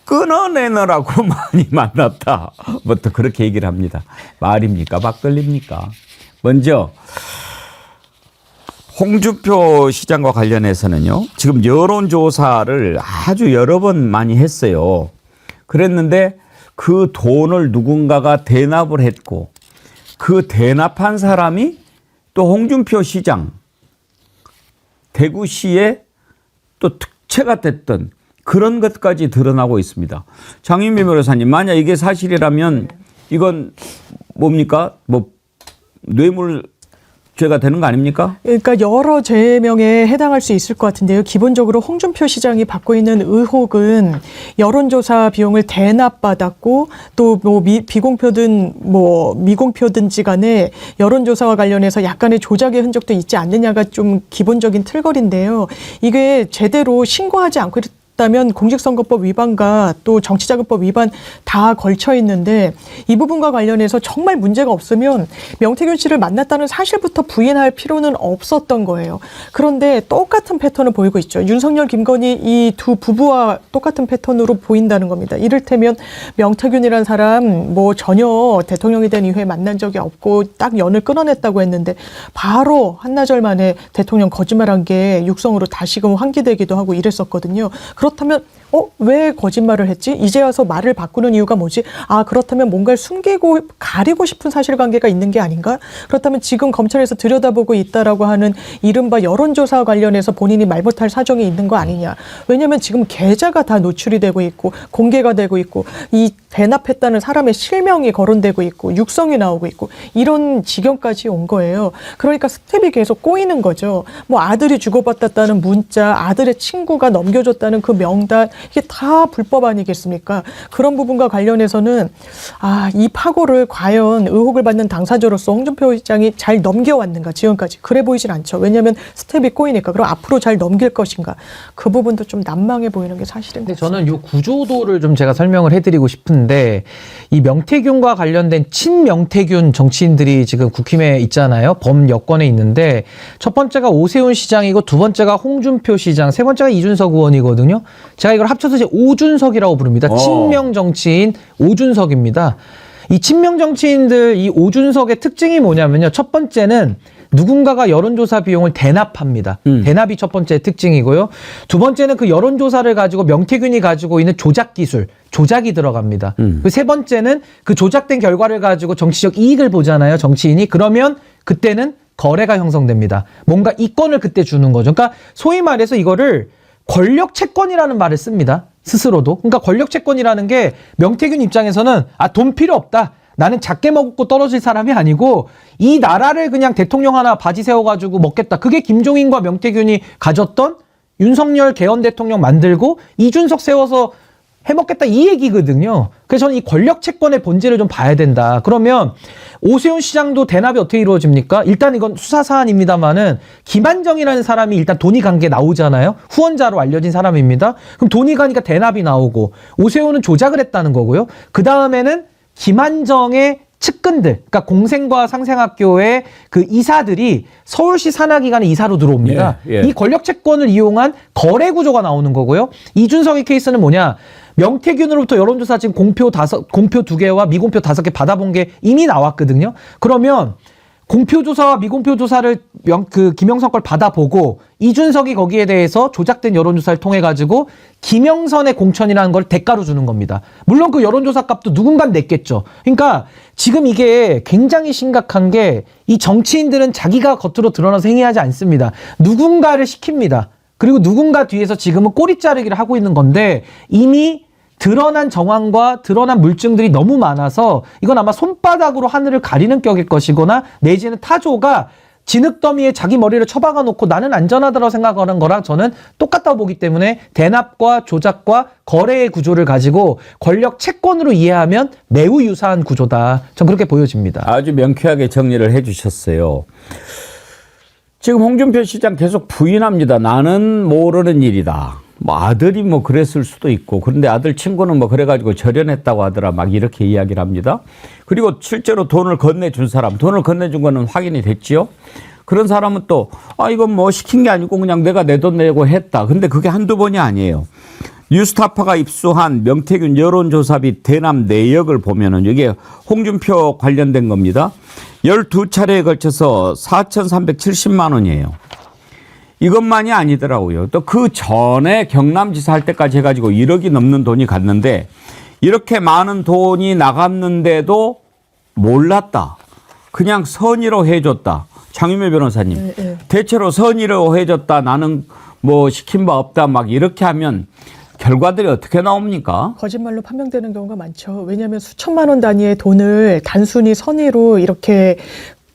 끊어내느라고 많이 만났다. 뭐 또 그렇게 얘기를 합니다. 말입니까? 막걸리입니까? 먼저 홍준표 시장과 관련해서는요. 지금 여론조사를 아주 여러 번 많이 했어요. 그랬는데 그 돈을 누군가가 대납을 했고 그 대납한 사람이 또 홍준표 시장, 대구시의 또 특채가 됐던 그런 것까지 드러나고 있습니다. 장윤미 변호사님, 만약 이게 사실이라면 이건 뭡니까? 뭐 뇌물죄가 되는 거 아닙니까? 그러니까 여러 죄명에 해당할 수 있을 것 같은데요. 기본적으로 홍준표 시장이 받고 있는 의혹은 여론조사 비용을 대납받았고 또 뭐 비공표든 뭐 미공표든지 간에 여론조사와 관련해서 약간의 조작의 흔적도 있지 않느냐가 좀 기본적인 틀거리인데요. 이게 제대로 신고하지 않고 다면 공직선거법 위반과 또 정치자금법 위반 다 걸쳐 있는데 이 부분과 관련해서 정말 문제가 없으면 명태균 씨를 만났다는 사실부터 부인할 필요는 없었던 거예요. 그런데 똑같은 패턴을 보이고 있죠. 윤석열, 김건희 이 두 부부와 똑같은 패턴으로 보인다는 겁니다. 이를테면 명태균이라는 사람 뭐 전혀 대통령이 된 이후에 만난 적이 없고 딱 연을 끊어냈다고 했는데 바로 한나절 만에 대통령 거짓말한 게 육성으로 다시금 환기되기도 하고 이랬었거든요. 그렇다면 왜 거짓말을 했지? 이제 와서 말을 바꾸는 이유가 뭐지? 그렇다면 뭔가를 숨기고 가리고 싶은 사실관계가 있는 게 아닌가? 그렇다면 지금 검찰에서 들여다보고 있다라고 하는 이른바 여론조사와 관련해서 본인이 말 못할 사정이 있는 거 아니냐? 왜냐하면 지금 계좌가 다 노출이 되고 있고 공개가 되고 있고 이 대납했다는 사람의 실명이 거론되고 있고 육성이 나오고 있고 이런 지경까지 온 거예요. 그러니까 스텝이 계속 꼬이는 거죠. 뭐 아들이 주고받았다는 문자, 아들의 친구가 넘겨줬다는 그 명단, 이게 다 불법 아니겠습니까? 그런 부분과 관련해서는 이 파고를 과연 의혹을 받는 당사자로서 홍준표 시장이 잘 넘겨왔는가 지금까지 그래 보이진 않죠. 왜냐하면 스텝이 꼬이니까. 그럼 앞으로 잘 넘길 것인가 그 부분도 좀 난망해 보이는 게 사실인 것 같습니다. 저는 이 구조도를 좀 제가 설명을 해드리고 싶은데 이 명태균과 관련된 친명태균 정치인들이 지금 국힘에 있잖아요. 범여권에 있는데 첫 번째가 오세훈 시장이고 두 번째가 홍준표 시장, 세 번째가 이준석 의원이거든요. 제가 이걸 합쳐서 이제 오준석이라고 부릅니다. 친명 정치인 오준석입니다. 이 친명 정치인들 이 오준석의 특징이 뭐냐면요. 첫 번째는 누군가가 여론조사 비용을 대납합니다. 대납이 첫 번째 특징이고요. 두 번째는 그 여론조사를 가지고 명태균이 가지고 있는 조작 기술, 조작이 들어갑니다. 그 세 번째는 그 조작된 결과를 가지고 정치적 이익을 보잖아요. 정치인이. 그러면 그때는 거래가 형성됩니다. 뭔가 이권을 그때 주는 거죠. 그러니까 소위 말해서 이거를 권력 채권이라는 말을 씁니다. 스스로도. 그러니까 권력 채권이라는 게 명태균 입장에서는 돈 필요 없다. 나는 작게 먹고 떨어질 사람이 아니고 이 나라를 그냥 대통령 하나 바지 세워가지고 먹겠다. 그게 김종인과 명태균이 가졌던 윤석열 개헌 대통령 만들고 이준석 세워서 해먹겠다 이 얘기거든요. 그래서 저는 이 권력 채권의 본질을 좀 봐야 된다. 그러면 오세훈 시장도 대납이 어떻게 이루어집니까? 일단 이건 수사 사안입니다만은 김한정이라는 사람이 일단 돈이 간 게 나오잖아요. 후원자로 알려진 사람입니다. 그럼 돈이 가니까 대납이 나오고 오세훈은 조작을 했다는 거고요. 그 다음에는 김한정의 측근들, 그러니까 공생과 상생학교의 그 이사들이 서울시 산하기관에 이사로 들어옵니다. 이 권력 채권을 이용한 거래 구조가 나오는 거고요. 이준석의 케이스는 뭐냐? 명태균으로부터 여론조사 지금 공표 2개와 미공표 5개 받아본 게 이미 나왔거든요. 그러면 공표조사와 미공표조사를 김영선 걸 받아보고 이준석이 거기에 대해서 조작된 여론조사를 통해 가지고 김영선의 공천이라는 걸 대가로 주는 겁니다. 물론 그 여론조사 값도 누군간 냈겠죠. 그러니까 지금 이게 굉장히 심각한 게 이 정치인들은 자기가 겉으로 드러나서 행위하지 않습니다. 누군가를 시킵니다. 그리고 누군가 뒤에서 지금은 꼬리 자르기를 하고 있는 건데 이미 드러난 정황과 드러난 물증들이 너무 많아서 이건 아마 손바닥으로 하늘을 가리는 격일 것이거나 내지는 타조가 진흙더미에 자기 머리를 처박아 놓고 나는 안전하다고 생각하는 거랑 저는 똑같다고 보기 때문에 대납과 조작과 거래의 구조를 가지고 권력 채권으로 이해하면 매우 유사한 구조다. 전 그렇게 보여집니다. 아주 명쾌하게 정리를 해 주셨어요. 지금 홍준표 시장 계속 부인합니다. 나는 모르는 일이다. 아들이 그랬을 수도 있고 그런데 아들 친구는 그래가지고 절연했다고 하더라 막 이렇게 이야기를 합니다. 그리고 실제로 돈을 건네준 사람, 돈을 건네준 거는 확인이 됐지요. 그런 사람은 또 이건 시킨 게 아니고 그냥 내가 내 돈 내고 했다. 근데 그게 한두 번이 아니에요. 뉴스타파가 입수한 명태균 여론조사비 대납 내역을 보면은 이게 홍준표 관련된 겁니다. 12차례에 걸쳐서 4,370만 원이에요. 이것만이 아니더라고요. 또 그 전에 경남지사 할 때까지 해가지고 1억이 넘는 돈이 갔는데 이렇게 많은 돈이 나갔는데도 몰랐다. 그냥 선의로 해줬다. 장유미 변호사님. 대체로 선의로 해줬다. 나는 시킨 바 없다. 막 이렇게 하면 결과들이 어떻게 나옵니까? 거짓말로 판명되는 경우가 많죠. 왜냐하면 수천만 원 단위의 돈을 단순히 선의로 이렇게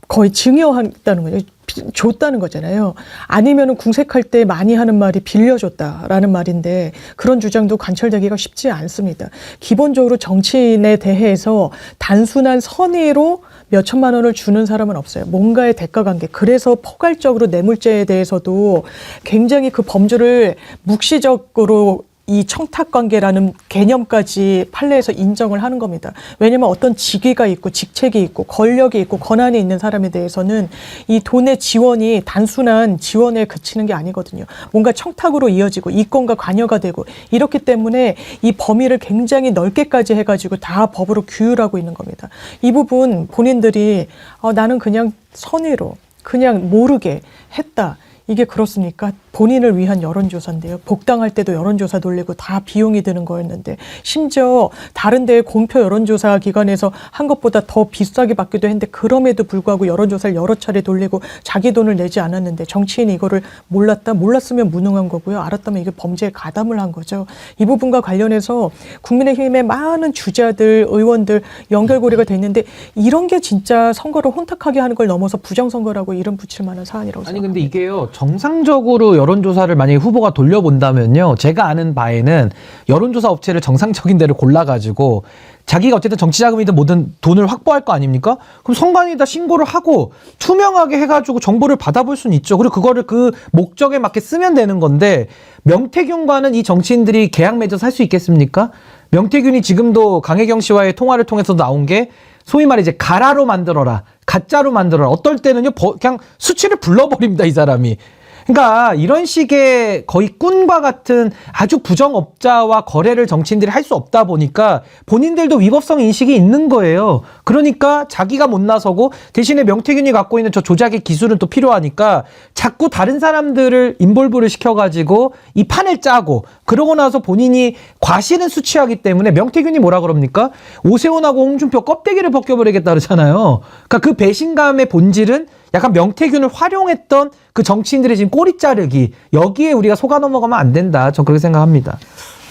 거의 증여한다는 거죠. 줬다는 거잖아요. 아니면은 궁색할 때 많이 하는 말이 빌려줬다라는 말인데 그런 주장도 관철되기가 쉽지 않습니다. 기본적으로 정치인에 대해서 단순한 선의로 몇 천만 원을 주는 사람은 없어요. 뭔가의 대가 관계. 그래서 포괄적으로 뇌물죄에 대해서도 굉장히 그 범주를 묵시적으로 이 청탁관계라는 개념까지 판례에서 인정을 하는 겁니다. 왜냐하면 어떤 직위가 있고 직책이 있고 권력이 있고 권한이 있는 사람에 대해서는 이 돈의 지원이 단순한 지원에 그치는 게 아니거든요. 뭔가 청탁으로 이어지고 이권과 관여가 되고 이렇기 때문에 이 범위를 굉장히 넓게까지 해가지고 다 법으로 규율하고 있는 겁니다. 이 부분 본인들이 나는 그냥 선의로 그냥 모르게 했다. 이게 그렇습니까? 본인을 위한 여론조사인데요. 복당할 때도 여론조사 돌리고 다 비용이 드는 거였는데 심지어 다른 데의 공표 여론조사 기관에서 한 것보다 더 비싸게 받기도 했는데 그럼에도 불구하고 여론조사를 여러 차례 돌리고 자기 돈을 내지 않았는데 정치인이 이거를 몰랐다? 몰랐으면 무능한 거고요. 알았다면 이게 범죄에 가담을 한 거죠. 이 부분과 관련해서 국민의힘의 많은 주자들, 의원들 연결고리가 돼 있는데 이런 게 진짜 선거를 혼탁하게 하는 걸 넘어서 부정선거라고 이름 붙일 만한 사안이라고 생각합니다. 아니 근데 이게요. 정상적으로 여론조사를 만약에 후보가 돌려본다면요. 제가 아는 바에는 여론조사 업체를 정상적인 데를 골라가지고 자기가 어쨌든 정치자금이든 뭐든 돈을 확보할 거 아닙니까? 그럼 선관위에다 신고를 하고 투명하게 해가지고 정보를 받아볼 수는 있죠. 그리고 그거를 그 목적에 맞게 쓰면 되는 건데 명태균과는 이 정치인들이 계약 맺어서 할 수 있겠습니까? 명태균이 지금도 강혜경 씨와의 통화를 통해서 나온 게 소위 말해 이제 가라로 만들어라. 가짜로 만들어라. 어떨 때는요, 그냥 수치를 불러버립니다, 이 사람이. 그러니까 이런 식의 거의 꾼과 같은 아주 부정업자와 거래를 정치인들이 할 수 없다 보니까 본인들도 위법성 인식이 있는 거예요. 그러니까 자기가 못 나서고 대신에 명태균이 갖고 있는 저 조작의 기술은 또 필요하니까 자꾸 다른 사람들을 인볼브를 시켜가지고 이 판을 짜고 그러고 나서 본인이 과실은 수취하기 때문에 명태균이 뭐라 그럽니까? 오세훈하고 홍준표 껍데기를 벗겨버리겠다 그러잖아요. 그러니까 그 배신감의 본질은 약간 명태균을 활용했던 그 정치인들의 지금 꼬리 자르기, 여기에 우리가 속아 넘어가면 안 된다. 전 그렇게 생각합니다.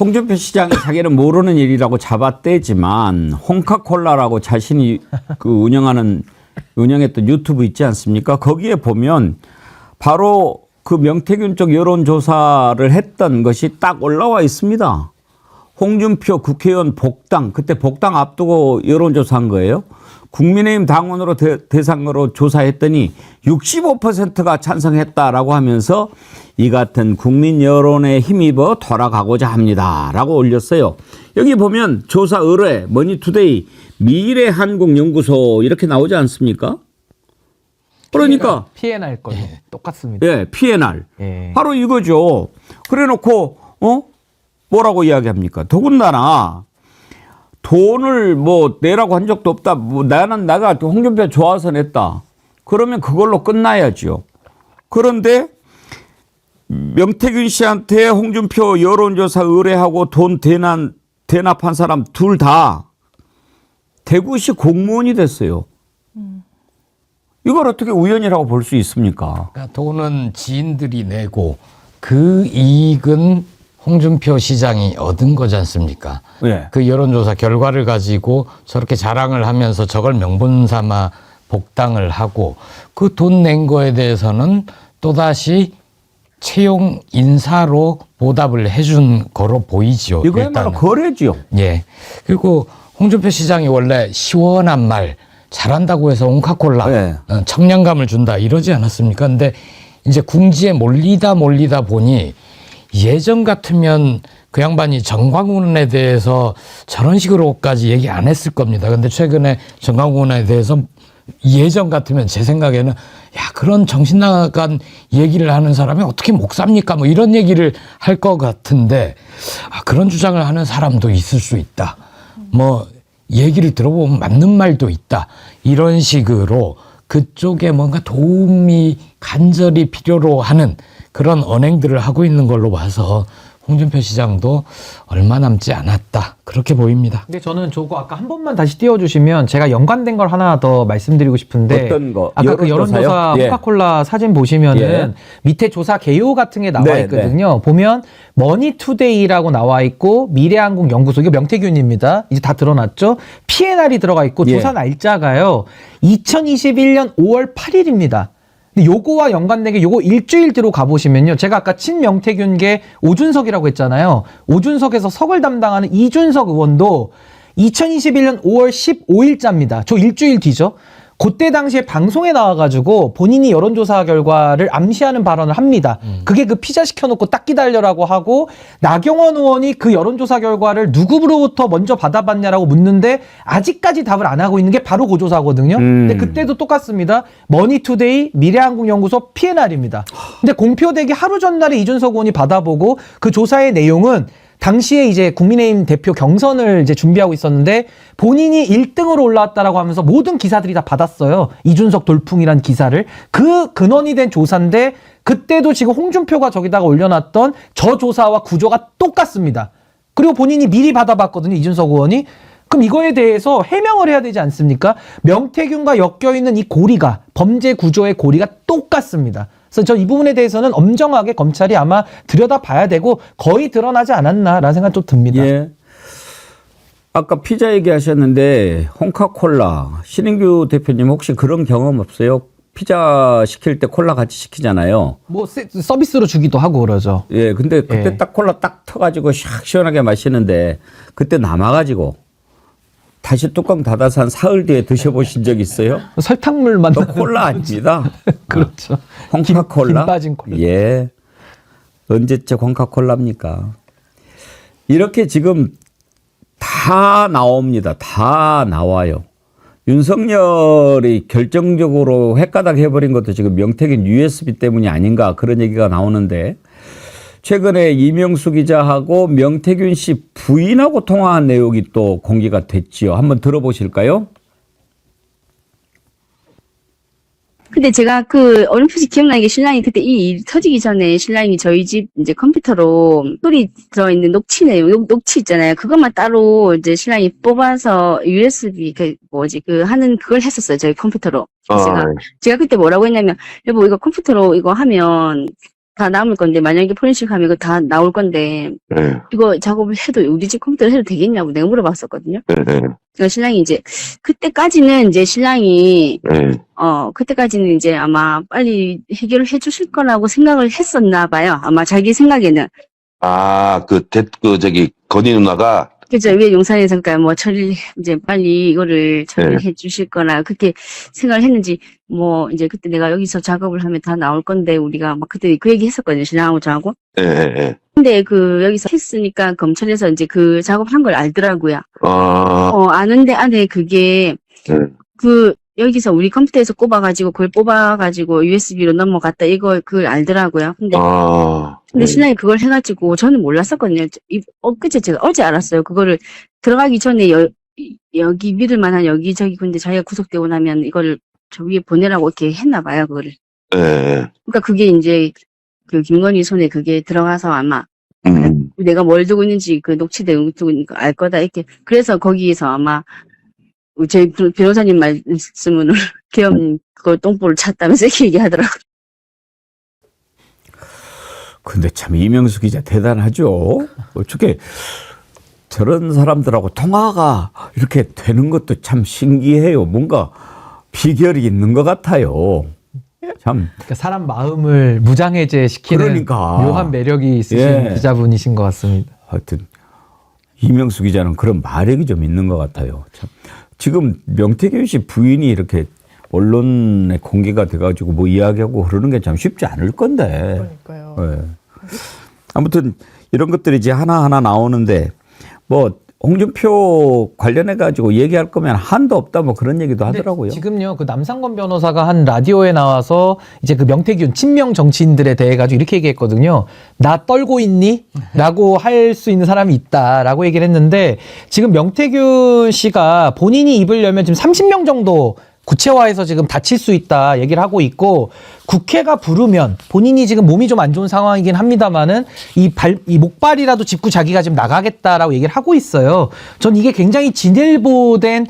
홍준표 시장이 자기는 모르는 일이라고 잡아떼지만 홍카콜라라고 자신이 그 운영했던 유튜브 있지 않습니까? 거기에 보면 바로 그 명태균 쪽 여론조사를 했던 것이 딱 올라와 있습니다. 홍준표 국회의원 복당, 그때 복당 앞두고 여론조사한 거예요. 국민의힘 당원으로 대상으로 조사했더니 65%가 찬성했다라고 하면서 이 같은 국민 여론에 힘입어 돌아가고자 합니다라고 올렸어요. 여기 보면 조사 의뢰, 머니투데이, 미래한국연구소 이렇게 나오지 않습니까? 그러니까 PNR 거 똑같습니다. 예, PNR. 예. 바로 이거죠. 그래놓고 뭐라고 이야기합니까? 더군다나 돈을 뭐 내라고 한 적도 없다. 뭐 내가 홍준표 좋아서 냈다. 그러면 그걸로 끝나야죠. 그런데 명태균 씨한테 홍준표 여론조사 의뢰하고 돈 대납한 사람 둘 다 대구시 공무원이 됐어요. 이걸 어떻게 우연이라고 볼 수 있습니까? 그러니까 돈은 지인들이 내고 그 이익은 홍준표 시장이 얻은 거지 않습니까? 네. 그 여론조사 결과를 가지고 저렇게 자랑을 하면서 저걸 명분 삼아 복당을 하고 그 돈 낸 거에 대해서는 또다시 채용 인사로 보답을 해준 거로 보이죠. 이거야말로 거래죠. 예. 그리고 홍준표 시장이 원래 시원한 말 잘한다고 해서 옹카콜라 네. 청량감을 준다 이러지 않았습니까? 근데 이제 궁지에 몰리다 보니 예전 같으면 그 양반이 정광훈에 대해서 저런 식으로까지 얘기 안 했을 겁니다. 근데 최근에 정광훈에 대해서 예전 같으면 제 생각에는 야, 그런 정신 나간 얘기를 하는 사람이 어떻게 목 삽니까? 뭐 이런 얘기를 할 것 같은데 그런 주장을 하는 사람도 있을 수 있다. 뭐 얘기를 들어보면 맞는 말도 있다. 이런 식으로 그쪽에 뭔가 도움이 간절히 필요로 하는 그런 언행들을 하고 있는 걸로 봐서 홍준표 시장도 얼마 남지 않았다. 그렇게 보입니다. 근데 저는 저거 아까 한 번만 다시 띄워주시면 제가 연관된 걸 하나 더 말씀드리고 싶은데 어떤 거? 아까 그 여론조사 예. 코카콜라 사진 보시면은 예. 밑에 조사 개요 같은 게 나와 네, 있거든요. 보면 머니투데이라고 나와 있고 미래한국연구소 이거 명태균입니다. 이제 다 드러났죠. PNR이 들어가 있고 예. 조사 날짜가요 2021년 5월 8일입니다. 근데 요거와 연관되게 요거 일주일 뒤로 가보시면요. 제가 아까 친명태균계 오준석이라고 했잖아요. 오준석에서 석을 담당하는 이준석 의원도 2021년 5월 15일자입니다. 저 일주일 뒤죠. 그때 당시에 방송에 나와가지고 본인이 여론조사 결과를 암시하는 발언을 합니다. 그게 그 피자 시켜놓고 딱 기다려라고 하고 나경원 의원이 그 여론조사 결과를 누구로부터 먼저 받아봤냐라고 묻는데 아직까지 답을 안 하고 있는 게 바로 그 조사거든요. 근데 그때도 똑같습니다. 머니투데이, 미래한국연구소, PNR입니다. 근데 공표되기 하루 전날에 이준석 의원이 받아보고 그 조사의 내용은 당시에 이제 국민의힘 대표 경선을 이제 준비하고 있었는데 본인이 1등으로 올라왔다라고 하면서 모든 기사들이 다 받았어요. 이준석 돌풍이란 기사를. 그 근원이 된 조사인데 그때도 지금 홍준표가 저기다가 올려놨던 저 조사와 구조가 똑같습니다. 그리고 본인이 미리 받아봤거든요. 이준석 의원이. 그럼 이거에 대해서 해명을 해야 되지 않습니까? 명태균과 엮여있는 이 고리가 범죄 구조의 고리가 똑같습니다. 그래서 저 이 부분에 대해서는 엄정하게 검찰이 아마 들여다봐야 되고 거의 드러나지 않았나라는 생각이 좀 듭니다. 예. 아까 피자 얘기하셨는데 홍카콜라 신인규 대표님 혹시 그런 경험 없어요? 피자 시킬 때 콜라 같이 시키잖아요. 뭐 서비스로 주기도 하고 그러죠. 예, 근데 그때 예. 딱 콜라 딱 터가지고 샥 시원하게 마시는데 그때 남아가지고 다시 뚜껑 닫아서 한 사흘 뒤에 드셔보신 적 있어요? 설탕물 그 만나는 콜라 아닙니다. 그렇죠. 홍카콜라. 김 빠진 콜라. 예. 언제적 홍카콜라입니까? 이렇게 지금 다 나옵니다. 다 나와요. 윤석열이 결정적으로 획가닥 해버린 것도 지금 명태균 USB 때문이 아닌가 그런 얘기가 나오는데 최근에 이명수 기자하고 명태균 씨 부인하고 통화한 내용이 또 공개가 됐지요. 한번 들어보실까요? 근데 제가 어렴풋이 기억나는 게 신랑이 그때 이 일 터지기 전에 신랑이 저희 집 이제 컴퓨터로 소리 들어있는 녹취 내용, 녹취 있잖아요. 그것만 따로 이제 신랑이 뽑아서 USB 하는 그걸 했었어요. 저희 컴퓨터로. 제가 그때 뭐라고 했냐면, 여보, 이거 컴퓨터로 이거 하면 다 남을 건데, 만약에 포렌식 하면 이거 다 나올 건데, 이거 작업을 해도, 우리 집 컴퓨터로 해도 되겠냐고 내가 물어봤었거든요. 그러니까 신랑이 이제, 그때까지는 이제 신랑이, 그때까지는 이제 아마 빨리 해결을 해 주실 거라고 생각을 했었나 봐요. 아마 자기 생각에는. 건희 누나가 그죠. 위에 용산에서 그러니까 뭐 이제 빨리 이거를 처리해 주실 거나 그렇게 생각을 했는지, 뭐 이제 그때 내가 여기서 작업을 하면 다 나올 건데 우리가 막 그때 그 얘기 했었거든요. 신랑하고 저하고. 근데 여기서 했으니까 검찰에서 이제 그 작업한 걸 알더라고요. 아는데 안에 그게 여기서 우리 컴퓨터에서 그걸 뽑아가지고 USB로 넘어갔다 그걸 알더라고요. 근데 신랑이 그걸 해가지고 저는 몰랐었거든요. 그제 제가 어제 알았어요. 그거를 들어가기 전에 여기 믿을 만한 여기저기 근데 자기가 구속되고 나면 이거를 저 위에 보내라고 이렇게 했나 봐요. 그거를. 그러니까 그게 이제 김건희 손에 그게 들어가서 아마 내가 뭘 두고 있는지 녹취되고 두고 있는 거 알 거다 이렇게. 그래서 거기에서 아마 저희 변호사님 말씀으로 계엄 그걸 똥볼을 찼다면서 이렇게 얘기하더라고요. 근데 참 이명수 기자 대단하죠. 어떻게 저런 사람들하고 통화가 이렇게 되는 것도 참 신기해요. 뭔가 비결이 있는 것 같아요. 참. 그러니까 사람 마음을 무장해제시키는 그러니까. 묘한 매력이 있으신 기자분이신 것 같습니다. 하여튼 이명수 기자는 그런 마력이 좀 있는 것 같아요. 참. 지금 명태균 씨 부인이 이렇게 언론에 공개가 돼가지고 뭐 이야기하고 그러는 게 참 쉽지 않을 건데. 그러니까요. 네. 아무튼 이런 것들이 이제 하나하나 나오는데 뭐 홍준표 관련해 가지고 얘기할 거면 한도 없다 뭐 그런 얘기도 하더라고요. 지금요 남상권 변호사가 한 라디오에 나와서 이제 명태균 친명 정치인들에 대해 가지고 이렇게 얘기했거든요. 나 떨고 있니? 라고 할 수 있는 사람이 있다라고 얘기를 했는데 지금 명태균 씨가 본인이 입을 열면 지금 30명 정도 구체화해서 지금 다칠 수 있다 얘기를 하고 있고 국회가 부르면 본인이 지금 몸이 좀 안 좋은 상황이긴 합니다만은 이 목발이라도 짚고 자기가 지금 나가겠다라고 얘기를 하고 있어요. 전 이게 굉장히 진일보된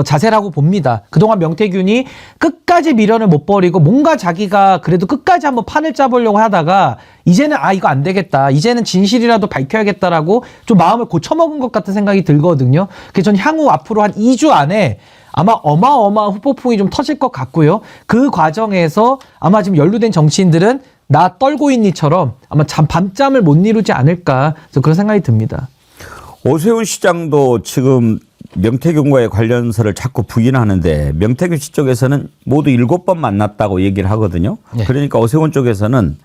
자세라고 봅니다. 그동안 명태균이 끝까지 미련을 못 버리고 뭔가 자기가 그래도 끝까지 한번 판을 짜보려고 하다가 이제는 이거 안 되겠다. 이제는 진실이라도 밝혀야겠다라고 좀 마음을 고쳐먹은 것 같은 생각이 들거든요. 그래서 전 향후 앞으로 한 2주 안에 아마 어마어마한 후폭풍이 좀 터질 것 같고요. 그 과정에서 아마 지금 연루된 정치인들은 나 떨고 있니처럼 아마 밤잠을 못 이루지 않을까 그런 생각이 듭니다. 오세훈 시장도 지금 명태균과의 관련서를 자꾸 부인하는데 명태균 씨 쪽에서는 모두 7번 만났다고 얘기를 하거든요. 네. 그러니까 오세훈 쪽에서는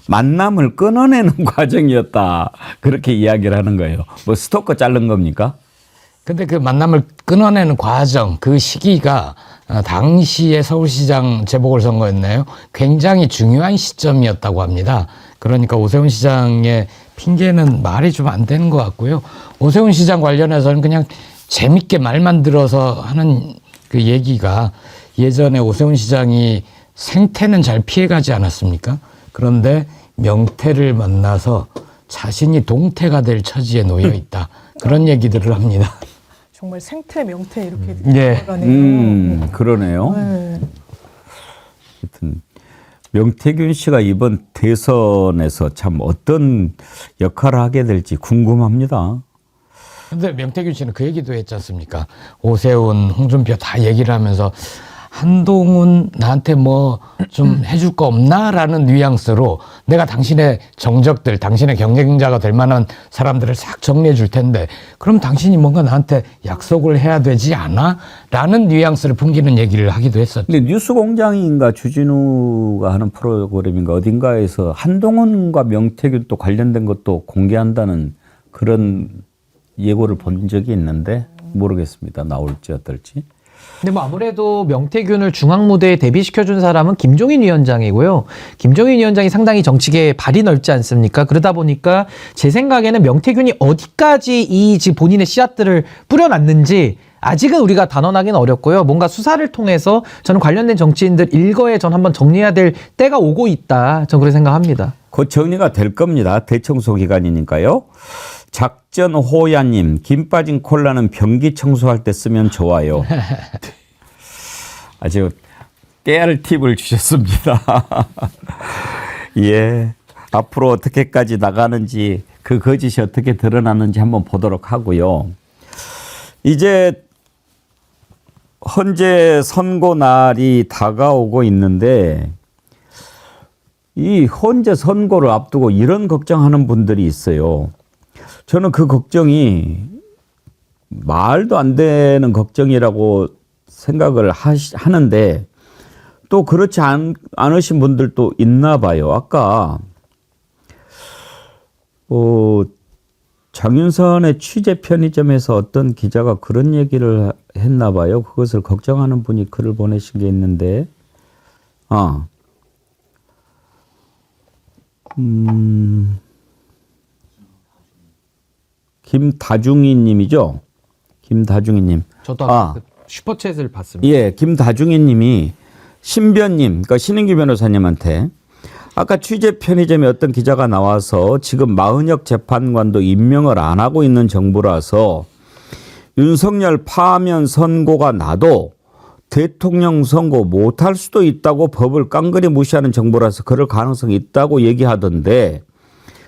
만남을 끊어내는 과정이었다. 그렇게 이야기를 하는 거예요. 뭐 스토커 자른 겁니까? 근데 그 만남을 끊어내는 과정, 그 시기가 당시의 서울시장 재보궐선거였나요? 굉장히 중요한 시점이었다고 합니다. 그러니까 오세훈 시장의 핑계는 말이 좀 안 되는 것 같고요. 오세훈 시장 관련해서는 그냥 재밌게 말만 들어서 하는 그 얘기가 예전에 오세훈 시장이 생태는 잘 피해가지 않았습니까? 그런데 명태를 만나서 자신이 동태가 될 처지에 놓여 있다. 그런 얘기들을 합니다. 정말 생태, 명태 이렇게 네. 들어가네요. 그러네요. 네. 하여튼 명태균 씨가 이번 대선에서 참 어떤 역할을 하게 될지 궁금합니다. 근데 명태균 씨는 그 얘기도 했지 않습니까? 오세훈, 홍준표 다 얘기를 하면서 한동훈 나한테 뭐 좀 해줄 거 없나라는 뉘앙스로 내가 당신의 정적들, 당신의 경쟁자가 될 만한 사람들을 싹 정리해 줄 텐데 그럼 당신이 뭔가 나한테 약속을 해야 되지 않아? 라는 뉘앙스를 풍기는 얘기를 하기도 했었죠. 근데 뉴스공장인가 주진우가 하는 프로그램인가 어딘가에서 한동훈과 명태균 또 관련된 것도 공개한다는 그런 예고를 본 적이 있는데 모르겠습니다. 나올지 어떨지. 근데 뭐 아무래도 명태균을 중앙무대에 데뷔시켜준 사람은 김종인 위원장이고요. 김종인 위원장이 상당히 정치계에 발이 넓지 않습니까? 그러다 보니까 제 생각에는 명태균이 어디까지 이 지금 본인의 씨앗들을 뿌려놨는지 아직은 우리가 단언하기는 어렵고요. 뭔가 수사를 통해서 저는 관련된 정치인들 일거에 전 한번 정리해야 될 때가 오고 있다. 저는 그렇게 생각합니다. 곧 정리가 될 겁니다. 대청소 기간이니까요. 작전호야님, 김 빠진 콜라는 변기 청소할 때 쓰면 좋아요. 아주 깨알 팁을 주셨습니다. 예, 앞으로 어떻게까지 나가는지 그 거짓이 어떻게 드러나는지 한번 보도록 하고요. 이제 헌재 선고 날이 다가오고 있는데 이 헌재 선고를 앞두고 이런 걱정하는 분들이 있어요. 저는 그 걱정이 말도 안 되는 걱정이라고 생각을 하는데 또 그렇지 않으신 분들도 있나 봐요. 아까 장윤선의 취재 편의점에서 어떤 기자가 그런 얘기를 했나 봐요. 그것을 걱정하는 분이 글을 보내신 게 있는데 김다중이 님이죠. 김다중이 님. 저도 아까 그 슈퍼챗을 봤습니다. 예, 김다중이 님이 신변님, 그러니까 신인규 변호사님한테 아까 취재 편의점에 어떤 기자가 나와서 지금 마은혁 재판관도 임명을 안 하고 있는 정부라서 윤석열 파면 선고가 나도 대통령 선고 못할 수도 있다고 법을 깡그리 무시하는 정부라서 그럴 가능성이 있다고 얘기하던데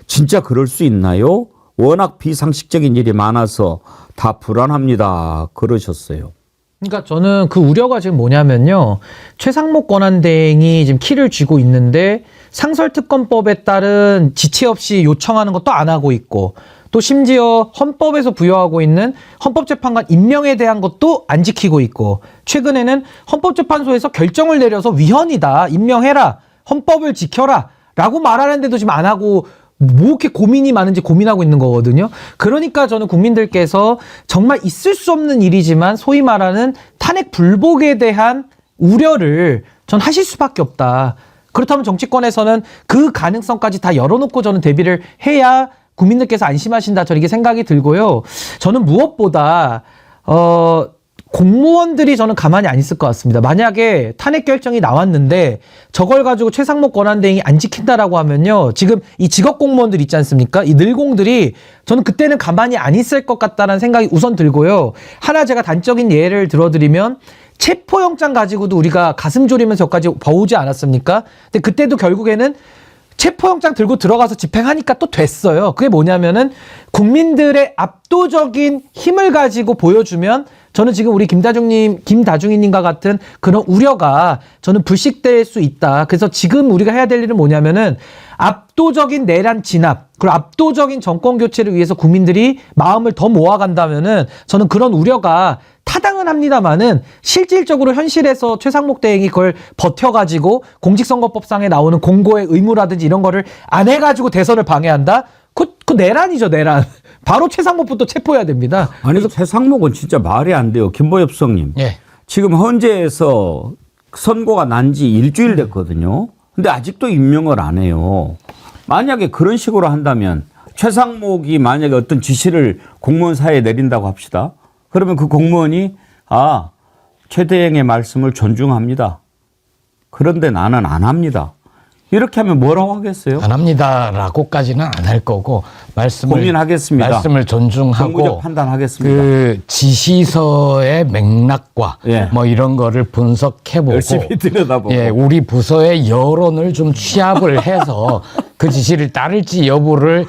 진짜 그럴 수 있나요? 워낙 비상식적인 일이 많아서 다 불안합니다. 그러셨어요. 그러니까 저는 그 우려가 지금 뭐냐면요. 최상목 권한대행이 지금 키를 쥐고 있는데 상설특검법에 따른 지체 없이 요청하는 것도 안 하고 있고 또 심지어 헌법에서 부여하고 있는 헌법재판관 임명에 대한 것도 안 지키고 있고 최근에는 헌법재판소에서 결정을 내려서 위헌이다. 임명해라. 헌법을 지켜라. 라고 말하는데도 지금 안 하고 뭐 이렇게 고민이 많은지 고민하고 있는 거거든요. 그러니까 저는 국민들께서 정말 있을 수 없는 일이지만 소위 말하는 탄핵 불복에 대한 우려를 전 하실 수밖에 없다. 그렇다면 정치권에서는 그 가능성까지 다 열어놓고 저는 대비를 해야 국민들께서 안심하신다. 저는 이게 생각이 들고요. 저는 무엇보다 공무원들이 저는 가만히 안 있을 것 같습니다. 만약에 탄핵 결정이 나왔는데 저걸 가지고 최상목 권한대행이 안 지킨다라고 하면요. 지금 이 직업 공무원들 있지 않습니까? 이 늘공들이 저는 그때는 가만히 안 있을 것 같다는 생각이 우선 들고요. 하나 제가 단적인 예를 들어드리면 체포영장 가지고도 우리가 가슴 졸이면서 여기까지 봐오지 않았습니까? 근데 그때도 결국에는 체포영장 들고 들어가서 집행하니까 또 됐어요. 그게 뭐냐면은 국민들의 압도적인 힘을 가지고 보여주면 저는 지금 우리 김다중이님과 같은 그런 우려가 저는 불식될 수 있다. 그래서 지금 우리가 해야 될 일은 뭐냐면은 압도적인 내란 진압, 그리고 압도적인 정권 교체를 위해서 국민들이 마음을 더 모아간다면은 저는 그런 우려가 타당은 합니다만은 실질적으로 현실에서 최상목 대행이 그걸 버텨가지고 공직선거법상에 나오는 공고의 의무라든지 이런 거를 안 해가지고 대선을 방해한다? 그 내란이죠, 내란. 바로 최상목부터 체포해야 됩니다. 아니, 그래서 최상목은 진짜 말이 안 돼요. 김보엽 성님. 예. 지금 헌재에서 선고가 난 지 일주일 됐거든요. 근데 아직도 임명을 안 해요. 만약에 그런 식으로 한다면 최상목이 만약에 어떤 지시를 공무원 사이에 내린다고 합시다. 그러면 그 공무원이 최 대행의 말씀을 존중합니다. 그런데 나는 안 합니다. 이렇게 하면 뭐라고 하겠어요? 안 합니다라고까지는 안 할 거고 고민하겠습니다. 말씀을 존중하고 정무적 판단하겠습니다. 그 지시서의 맥락과 뭐 이런 거를 분석해보고 열심히 들여다보고 우리 부서의 여론을 좀 취합을 해서 그 지시를 따를지 여부를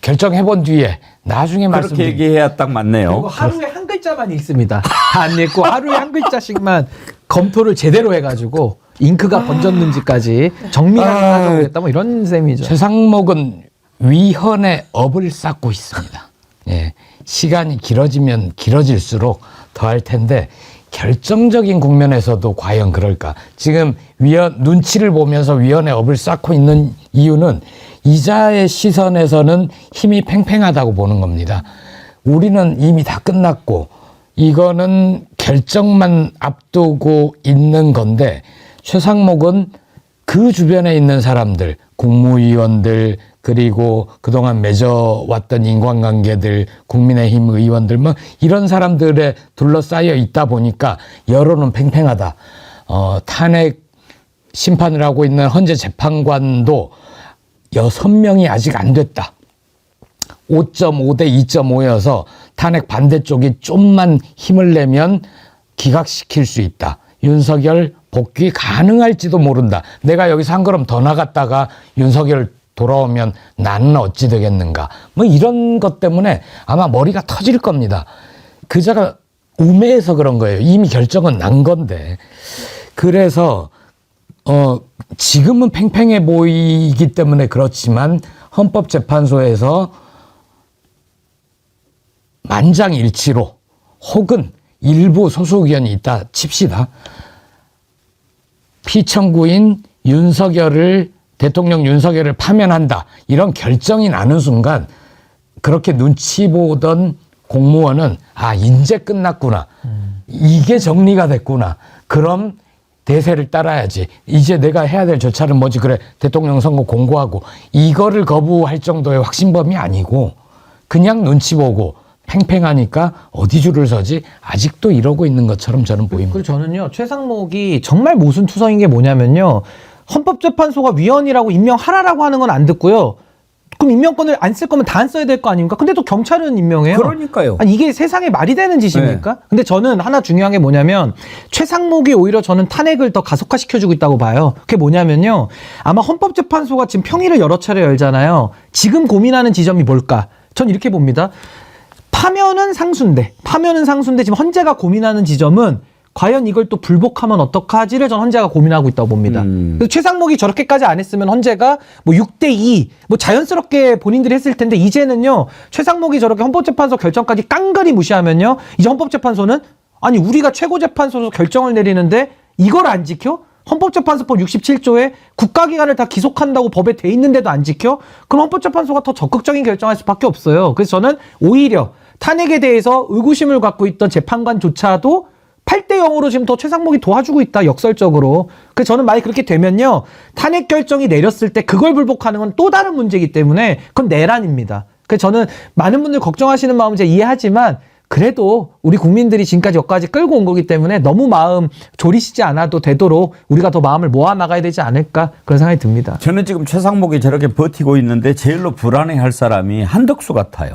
결정해본 뒤에 나중에 그렇게 얘기해야 딱 맞네요. 그리고 하루에 한 글자만 읽습니다. 다 안 읽고 하루에 한 글자씩만 검토를 제대로 해가지고 잉크가 번졌는지까지 정밀하게 하겠다 뭐 이런 셈이죠. 최상목은 위헌의 업을 쌓고 있습니다. 예, 시간이 길어지면 길어질수록 더할 텐데 결정적인 국면에서도 과연 그럴까? 지금 위헌 눈치를 보면서 위헌의 업을 쌓고 있는 이유는 이자의 시선에서는 힘이 팽팽하다고 보는 겁니다. 우리는 이미 다 끝났고 이거는 결정만 앞두고 있는 건데 최상목은 그 주변에 있는 사람들, 국무위원들, 그리고 그동안 맺어왔던 인간관계들, 국민의힘 의원들, 뭐 이런 사람들에 둘러싸여 있다 보니까 여론은 팽팽하다. 탄핵 심판을 하고 있는 헌재 재판관도 6명이 아직 안 됐다. 5.5 대 2.5여서 탄핵 반대쪽이 좀만 힘을 내면 기각시킬 수 있다. 윤석열 복귀 가능할지도 모른다. 내가 여기서 한 걸음 더 나갔다가 윤석열 돌아오면 나는 어찌 되겠는가. 뭐 이런 것 때문에 아마 머리가 터질 겁니다. 그자가 우매해서 그런 거예요. 이미 결정은 난 건데. 그래서 지금은 팽팽해 보이기 때문에 그렇지만 헌법재판소에서 만장일치로 혹은 일부 소속 의견이 있다 칩시다. 피청구인 대통령 윤석열을 파면한다. 이런 결정이 나는 순간 그렇게 눈치 보던 공무원은 이제 끝났구나. 이게 정리가 됐구나. 그럼 대세를 따라야지. 이제 내가 해야 될 절차는 뭐지? 그래, 대통령 선거 공고하고. 이거를 거부할 정도의 확신범이 아니고 그냥 눈치 보고 팽팽하니까 어디 줄을 서지? 아직도 이러고 있는 것처럼 저는 보입니다. 그리고 저는요, 최상목이 정말 모순투성인 게 뭐냐면요, 헌법재판소가 위헌이라고 임명하라라고 하는 건 안 듣고요. 그럼 임명권을 안 쓸 거면 다 안 써야 될 거 아닙니까? 근데 또 경찰은 임명해요. 그러니까요. 아니, 이게 세상에 말이 되는 짓입니까? 네. 근데 저는 하나 중요한 게 뭐냐면 최상목이 오히려 저는 탄핵을 더 가속화시켜주고 있다고 봐요. 그게 뭐냐면요, 아마 헌법재판소가 지금 평일을 여러 차례 열잖아요. 지금 고민하는 지점이 뭘까? 전 이렇게 봅니다. 파면은 상수인데 지금 헌재가 고민하는 지점은 과연 이걸 또 불복하면 어떡하지를 전 헌재가 고민하고 있다고 봅니다. 그래서 최상목이 저렇게까지 안 했으면 헌재가 뭐 6대2 뭐 자연스럽게 본인들이 했을 텐데 이제는요, 최상목이 저렇게 헌법재판소 결정까지 깡그리 무시하면요, 이제 헌법재판소는 아니 우리가 최고재판소에서 결정을 내리는데 이걸 안 지켜? 헌법재판소법 67조에 국가기관을 다 기속한다고 법에 돼 있는데도 안 지켜? 그럼 헌법재판소가 더 적극적인 결정할 수밖에 없어요. 그래서 저는 오히려 탄핵에 대해서 의구심을 갖고 있던 재판관조차도 8대0으로 지금 더 최상목이 도와주고 있다, 역설적으로. 그래서 저는 만약 그렇게 되면요, 탄핵 결정이 내렸을 때 그걸 불복하는 건 또 다른 문제이기 때문에 그건 내란입니다. 그래서 저는 많은 분들 걱정하시는 마음 제가 이해하지만 그래도 우리 국민들이 지금까지 여기까지 끌고 온 거기 때문에 너무 마음 졸이시지 않아도 되도록 우리가 더 마음을 모아 나가야 되지 않을까, 그런 생각이 듭니다. 저는 지금 최상목이 저렇게 버티고 있는데 제일로 불안해할 사람이 한덕수 같아요.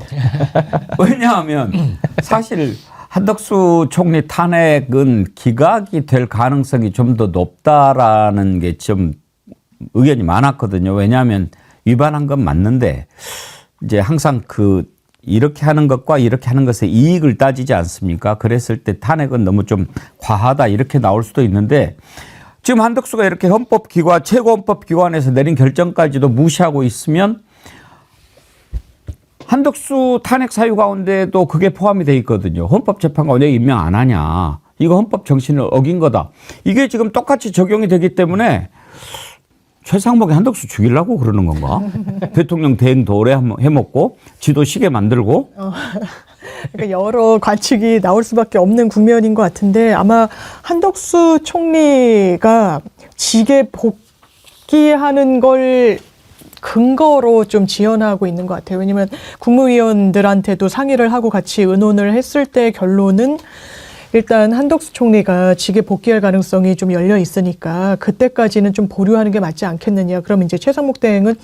왜냐하면 사실 한덕수 총리 탄핵은 기각이 될 가능성이 좀 더 높다라는 게 좀 의견이 많았거든요. 왜냐하면 위반한 건 맞는데 이제 항상 이렇게 하는 것과 이렇게 하는 것의 이익을 따지지 않습니까? 그랬을 때 탄핵은 너무 좀 과하다 이렇게 나올 수도 있는데 지금 한덕수가 이렇게 최고헌법기관에서 내린 결정까지도 무시하고 있으면 한덕수 탄핵 사유 가운데도 그게 포함이 돼 있거든요. 헌법재판관 왜 임명 안 하냐. 이거 헌법 정신을 어긴 거다. 이게 지금 똑같이 적용이 되기 때문에 최상목이 한덕수 죽이려고 그러는 건가? 대통령 대행 도래 해먹고 지도 시계 만들고. 그러니까 여러 관측이 나올 수밖에 없는 국면인 것 같은데 아마 한덕수 총리가 직에 복귀하는 걸 근거로 좀 지연하고 있는 것 같아요. 왜냐하면 국무위원들한테도 상의를 하고 같이 의논을 했을 때 결론은 일단 한덕수 총리가 직에 복귀할 가능성이 좀 열려 있으니까 그때까지는 좀 보류하는 게 맞지 않겠느냐. 그러면 이제 최상목 대행은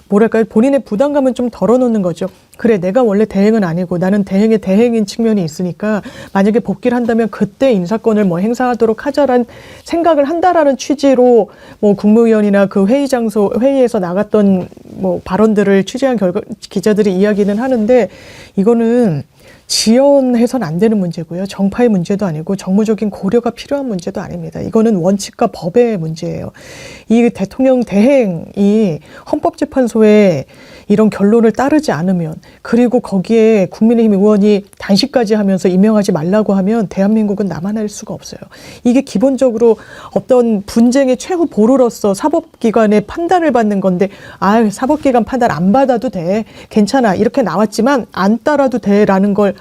뭐랄까요, 본인의 부담감은 좀 덜어놓는 거죠. 그래, 내가 원래 대행은 아니고 나는 대행의 대행인 측면이 있으니까 만약에 복귀를 한다면 그때 인사권을 뭐 행사하도록 하자란 생각을 한다라는 취지로 뭐 국무위원이나 그 회의에서 나갔던 뭐 발언들을 취재한 결과 기자들이 이야기는 하는데 이거는 지연해서는 안 되는 문제고요. 정파의 문제도 아니고 정무적인 고려가 필요한 문제도 아닙니다. 이거는 원칙과 법의 문제예요. 이 대통령 대행이 헌법재판소의 이런 결론을 따르지 않으면, 그리고 거기에 국민의힘 의원이 단식까지 하면서 임명하지 말라고 하면 대한민국은 남아날 수가 없어요. 이게 기본적으로 어떤 분쟁의 최후 보루로서 사법기관의 판단을 받는 건데, 사법기관 판단 안 받아도 돼, 괜찮아, 이렇게 나왔지만 안 따라도 돼라는 걸,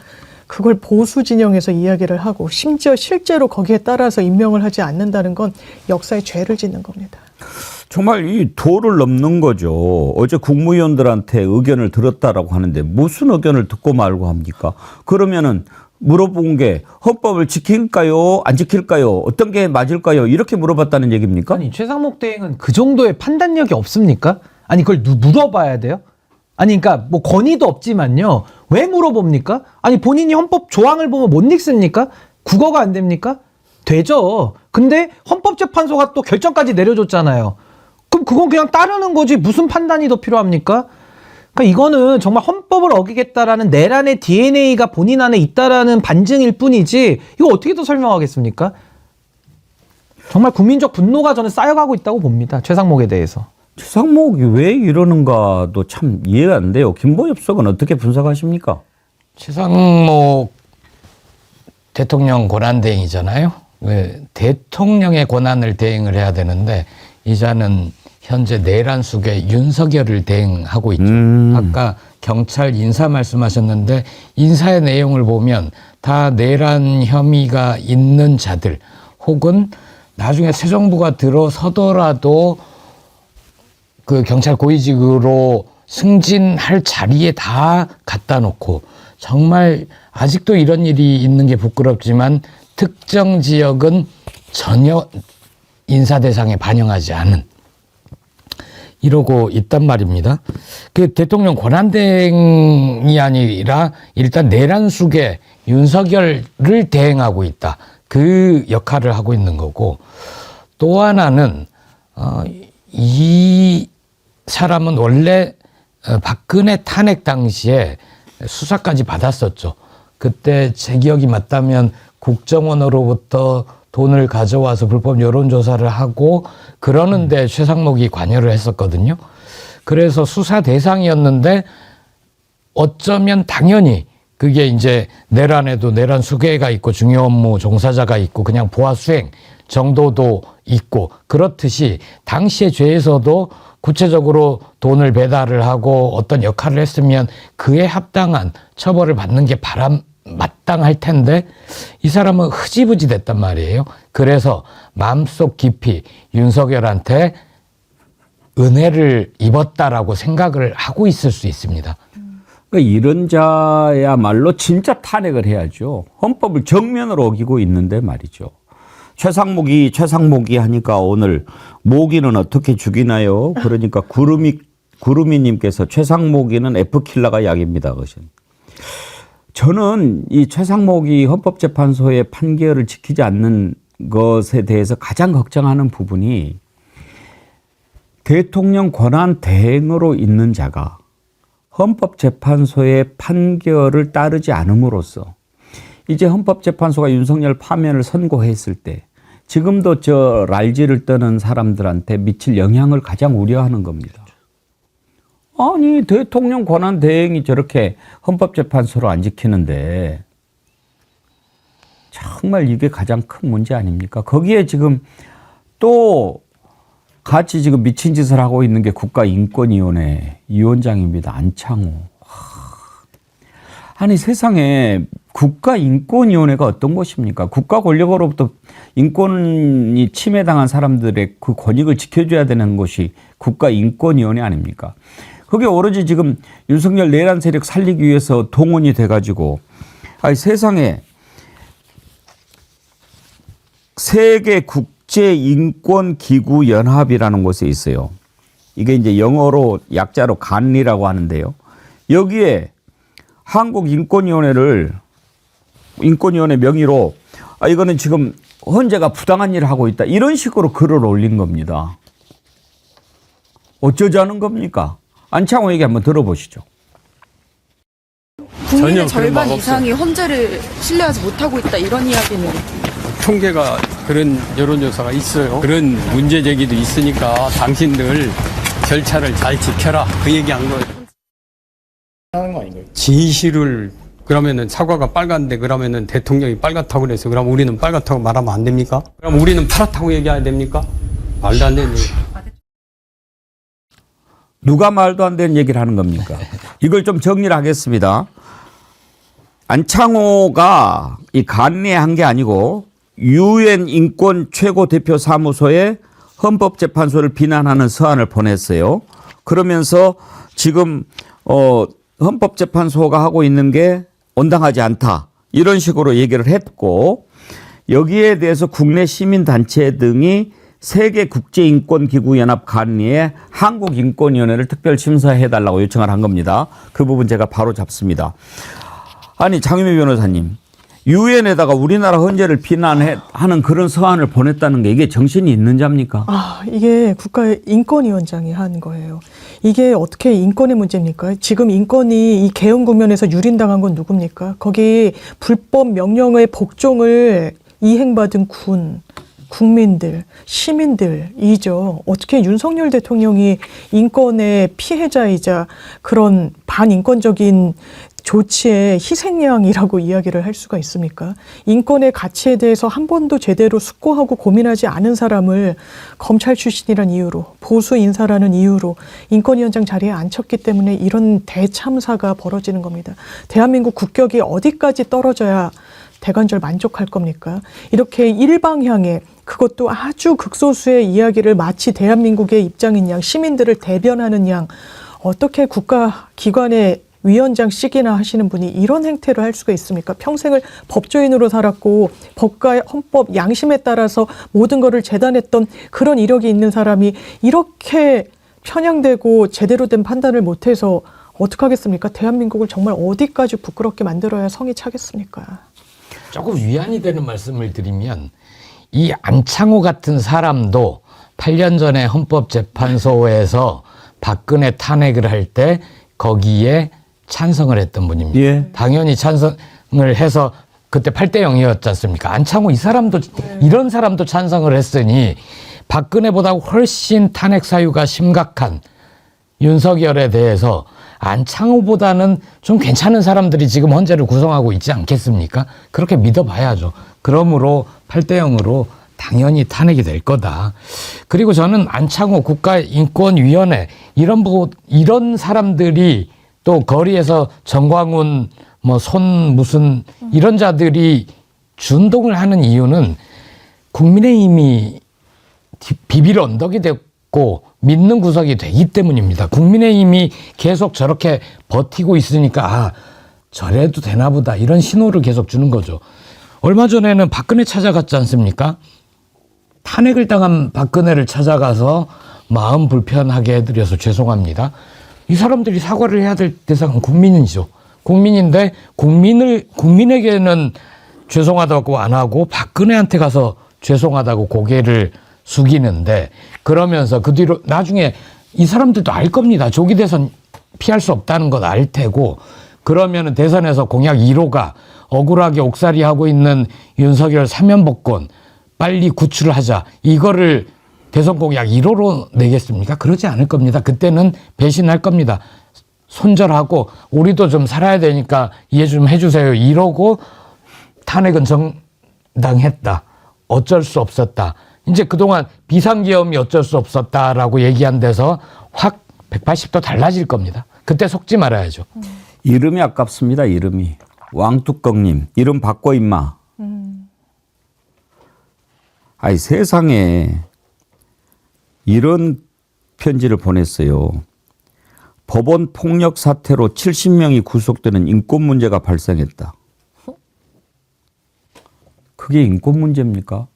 그걸 보수 진영에서 이야기를 하고 심지어 실제로 거기에 따라서 임명을 하지 않는다는 건 역사의 죄를 짓는 겁니다. 정말 이 도를 넘는 거죠. 어제 국무위원들한테 의견을 들었다라고 하는데 무슨 의견을 듣고 말고 합니까? 그러면은 물어본 게 헌법을 지킬까요? 안 지킬까요? 어떤 게 맞을까요? 이렇게 물어봤다는 얘기입니까? 아니, 최상목 대행은 그 정도의 판단력이 없습니까? 아니, 그걸 물어봐야 돼요? 아니, 그러니까 뭐 권위도 없지만요. 왜 물어봅니까? 아니, 본인이 헌법 조항을 보면 못 읽습니까? 국어가 안 됩니까? 되죠. 근데 헌법재판소가 또 결정까지 내려줬잖아요. 그럼 그건 그냥 따르는 거지 무슨 판단이 더 필요합니까? 그러니까 이거는 정말 헌법을 어기겠다라는 내란의 DNA가 본인 안에 있다라는 반증일 뿐이지 이거 어떻게 더 설명하겠습니까? 정말 국민적 분노가 저는 쌓여가고 있다고 봅니다. 최상목에 대해서. 최상목이 왜 이러는가도 참 이해가 안 돼요. 김보엽 수석은 어떻게 분석하십니까? 최상목 대통령 권한 대행이잖아요. 왜 대통령의 권한을 대행을 해야 되는데 이자는 현재 내란숙의 윤석열을 대행하고 있죠. 아까 경찰 인사 말씀하셨는데 인사의 내용을 보면 다 내란 혐의가 있는 자들 혹은 나중에 새 정부가 들어서더라도 그 경찰 고위직으로 승진할 자리에 다 갖다 놓고 정말 아직도 이런 일이 있는 게 부끄럽지만 특정 지역은 전혀 인사 대상에 반영하지 않은 이러고 있단 말입니다. 그 대통령 권한 대행이 아니라 일단 내란숙의 윤석열을 대행하고 있다. 그 역할을 하고 있는 거고 또 하나는 이 사람은 원래 박근혜 탄핵 당시에 수사까지 받았었죠. 그때 제 기억이 맞다면 국정원으로부터 돈을 가져와서 불법 여론조사를 하고 그러는데 최상목이 관여를 했었거든요. 그래서 수사 대상이었는데 어쩌면 당연히 그게 이제 내란에도 내란 수괴가 있고 중요 업무 종사자가 있고 그냥 보아 수행 정도도 있고 그렇듯이 당시의 죄에서도 구체적으로 돈을 배달을 하고 어떤 역할을 했으면 그에 합당한 처벌을 받는 게 마땅할 텐데 이 사람은 흐지부지 됐단 말이에요. 그래서 마음속 깊이 윤석열한테 은혜를 입었다라고 생각을 하고 있을 수 있습니다. 그러니까 이런 자야말로 진짜 탄핵을 해야죠. 헌법을 정면으로 어기고 있는데 말이죠. 최상목이 하니까 오늘 모기는 어떻게 죽이나요? 그러니까 구름이님께서 최상목이는 F킬러가 약입니다. 그것은. 저는 이 최상목이 헌법재판소의 판결을 지키지 않는 것에 대해서 가장 걱정하는 부분이 대통령 권한 대행으로 있는 자가 헌법재판소의 판결을 따르지 않음으로써 이제 헌법재판소가 윤석열 파면을 선고했을 때 지금도 저 랄지를 떠는 사람들한테 미칠 영향을 가장 우려하는 겁니다. 아니 대통령 권한 대행이 저렇게 헌법재판소를 안 지키는데 정말 이게 가장 큰 문제 아닙니까? 거기에 지금 또 같이 지금 미친 짓을 하고 있는 게 국가인권위원회 위원장입니다. 안창호. 아니 세상에 국가인권위원회가 어떤 것입니까? 국가 권력으로부터 인권이 침해당한 사람들의 그 권익을 지켜줘야 되는 것이 국가인권위원회 아닙니까? 그게 오로지 지금 윤석열 내란 세력 살리기 위해서 동원이 돼가지고 아니 세상에 세계 국제인권기구 연합이라는 곳에 있어요. 이게 이제 영어로 약자로 간리라고 하는데요. 여기에 한국인권위원회 명의로 이거는 지금 헌재가 부당한 일을 하고 있다. 이런 식으로 글을 올린 겁니다. 어쩌자는 겁니까? 안창호 얘기 한번 들어보시죠. 국민의 전혀 그런 절반 말 이상이 헌재를 신뢰하지 못하고 있다 이런 이야기는 통계가 그런 여론조사가 있어요. 그런 문제 제기도 있으니까 당신들 절차를 잘 지켜라 그 얘기한 거예요. 하는 거 아닌가요? 진실을 그러면은 사과가 빨간데 그러면은 대통령이 빨갛다고 그래서 그럼 우리는 빨갛다고 말하면 안 됩니까? 그럼 우리는 파랗다고 얘기해야 됩니까? 말도 안 되는 얘기. 누가 말도 안 되는 얘기를 하는 겁니까? 이걸 좀 정리를 하겠습니다. 안창호가 이 간리에 한 게 아니고 유엔 인권 최고 대표 사무소에 헌법재판소를 비난하는 서한을 보냈어요. 그러면서 지금 헌법재판소가 하고 있는 게 온당하지 않다. 이런 식으로 얘기를 했고 여기에 대해서 국내 시민단체 등이 세계국제인권기구연합 간리에 한국인권위원회를 특별심사해달라고 요청을 한 겁니다. 그 부분 제가 바로 잡습니다. 아니 장유미 변호사님, 유엔에다가 우리나라 헌재를 비난하는 그런 서한을 보냈다는 게 이게 정신이 있는 자입니까? 이게 국가의 인권위원장이 한 거예요. 이게 어떻게 인권의 문제입니까? 지금 인권이 이 개헌 국면에서 유린당한 건 누굽니까? 거기 불법 명령의 복종을 이행받은 국민들, 시민들이죠. 어떻게 윤석열 대통령이 인권의 피해자이자 그런 반인권적인 조치의 희생양이라고 이야기를 할 수가 있습니까? 인권의 가치에 대해서 한 번도 제대로 숙고하고 고민하지 않은 사람을 검찰 출신이란 이유로, 보수 인사라는 이유로 인권위원장 자리에 앉혔기 때문에 이런 대참사가 벌어지는 겁니다. 대한민국 국격이 어디까지 떨어져야 대관절 만족할 겁니까? 이렇게 일방향의 그것도 아주 극소수의 이야기를 마치 대한민국의 입장인 양, 시민들을 대변하는 양, 어떻게 국가기관의 위원장씩이나 하시는 분이 이런 행태를 할 수가 있습니까? 평생을 법조인으로 살았고 법과 헌법 양심에 따라서 모든 것을 재단했던 그런 이력이 있는 사람이 이렇게 편향되고 제대로 된 판단을 못해서 어떡하겠습니까? 대한민국을 정말 어디까지 부끄럽게 만들어야 성이 차겠습니까? 조금 위안이 되는 말씀을 드리면 이 안창호 같은 사람도 8년 전에 헌법재판소에서 박근혜 탄핵을 할 때 거기에 찬성을 했던 분입니다. 예. 당연히 찬성을 해서 그때 8대 0이었지 않습니까? 안창호 이 사람도 이런 사람도 찬성을 했으니 박근혜보다 훨씬 탄핵 사유가 심각한 윤석열에 대해서 안창호보다는 좀 괜찮은 사람들이 지금 헌재를 구성하고 있지 않겠습니까? 그렇게 믿어봐야죠. 그러므로 8대 0으로 당연히 탄핵이 될 거다. 그리고 저는 안창호 국가인권위원회 이런 사람들이 또 거리에서 정광훈 무슨 이런 자들이 준동을 하는 이유는 국민의힘이 비빌 언덕이 됐고 믿는 구석이 되기 때문입니다. 국민의힘이 계속 저렇게 버티고 있으니까 저래도 되나 보다 이런 신호를 계속 주는 거죠. 얼마 전에는 박근혜 찾아갔지 않습니까? 탄핵을 당한 박근혜를 찾아가서 마음 불편하게 해드려서 죄송합니다. 이 사람들이 사과를 해야 될 대상은 국민이죠. 국민인데 국민에게는 죄송하다고 안 하고 박근혜한테 가서 죄송하다고 고개를 숙이는데 그러면서 그 뒤로 나중에 이 사람들도 알 겁니다. 조기 대선 피할 수 없다는 건 알 테고 그러면은 대선에서 공약 1호가 억울하게 옥살이하고 있는 윤석열 사면복권 빨리 구출을 하자. 이거를 대선 공약 1호로 내겠습니까? 그러지 않을 겁니다. 그때는 배신할 겁니다. 손절하고 우리도 좀 살아야 되니까 이해 좀 해주세요. 이러고 탄핵은 정당했다. 어쩔 수 없었다. 이제 그동안 비상계엄이 어쩔 수 없었다라고 얘기한 데서 확 180도 달라질 겁니다. 그때 속지 말아야죠. 이름이 아깝습니다. 이름이. 왕뚜껑님 이름 바꿔 임마. 아니 세상에 이런 편지를 보냈어요. 법원 폭력 사태로 70명이 구속되는 인권 문제가 발생했다. 그게 인권 문제입니까?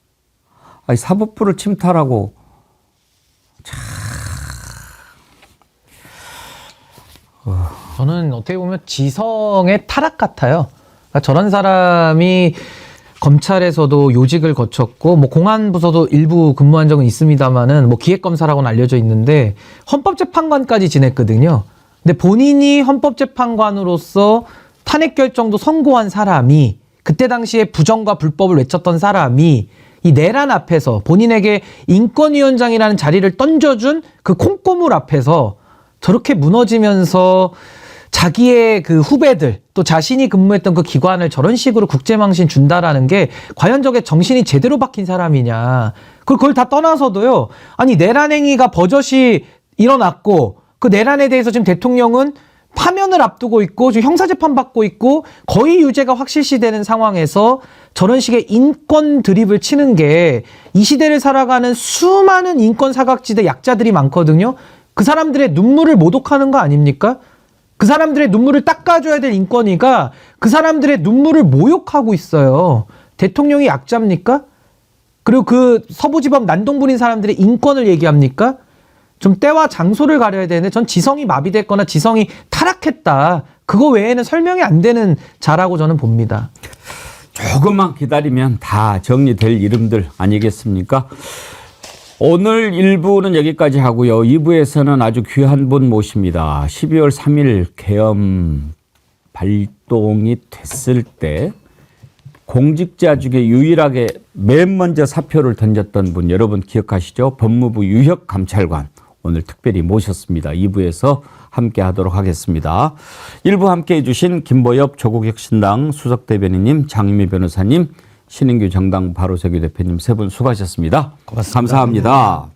아니 사법부를 침탈하고 저는 어떻게 보면 지성의 타락 같아요. 그러니까 저런 사람이 검찰에서도 요직을 거쳤고 뭐 공안부서도 일부 근무한 적은 있습니다만은 뭐 기획검사라고는 알려져 있는데 헌법재판관까지 지냈거든요. 근데 본인이 헌법재판관으로서 탄핵 결정도 선고한 사람이, 그때 당시에 부정과 불법을 외쳤던 사람이 이 내란 앞에서 본인에게 인권위원장이라는 자리를 던져준 그 콩고물 앞에서 저렇게 무너지면서 자기의 그 후배들 또 자신이 근무했던 그 기관을 저런 식으로 국제망신 준다라는 게 과연 저게 정신이 제대로 박힌 사람이냐. 그걸 다 떠나서도요. 아니 내란 행위가 버젓이 일어났고 그 내란에 대해서 지금 대통령은 파면을 앞두고 있고 지금 형사재판 받고 있고 거의 유죄가 확실시되는 상황에서 저런 식의 인권 드립을 치는 게 이 시대를 살아가는 수많은 인권 사각지대 약자들이 많거든요. 그 사람들의 눈물을 모독하는 거 아닙니까? 그 사람들의 눈물을 닦아줘야 될 인권위가 그 사람들의 눈물을 모욕하고 있어요. 대통령이 약자입니까? 그리고 그 서부지법 난동분인 사람들의 인권을 얘기합니까? 좀 때와 장소를 가려야 되는데 전 지성이 마비됐거나 지성이 타락했다. 그거 외에는 설명이 안 되는 자라고 저는 봅니다. 조금만 기다리면 다 정리될 이름들 아니겠습니까? 오늘 1부는 여기까지 하고요. 2부에서는 아주 귀한 분 모십니다. 12월 3일 계엄 발동이 됐을 때 공직자 중에 유일하게 맨 먼저 사표를 던졌던 분 여러분 기억하시죠? 법무부 유혁감찰관 오늘 특별히 모셨습니다. 2부에서 함께 하도록 하겠습니다. 1부 함께해 주신 김보엽 조국혁신당 수석대변인님, 장유미 변호사님, 신인규 정당 바로서기 대표님 세 분 수고하셨습니다. 고맙습니다. 감사합니다.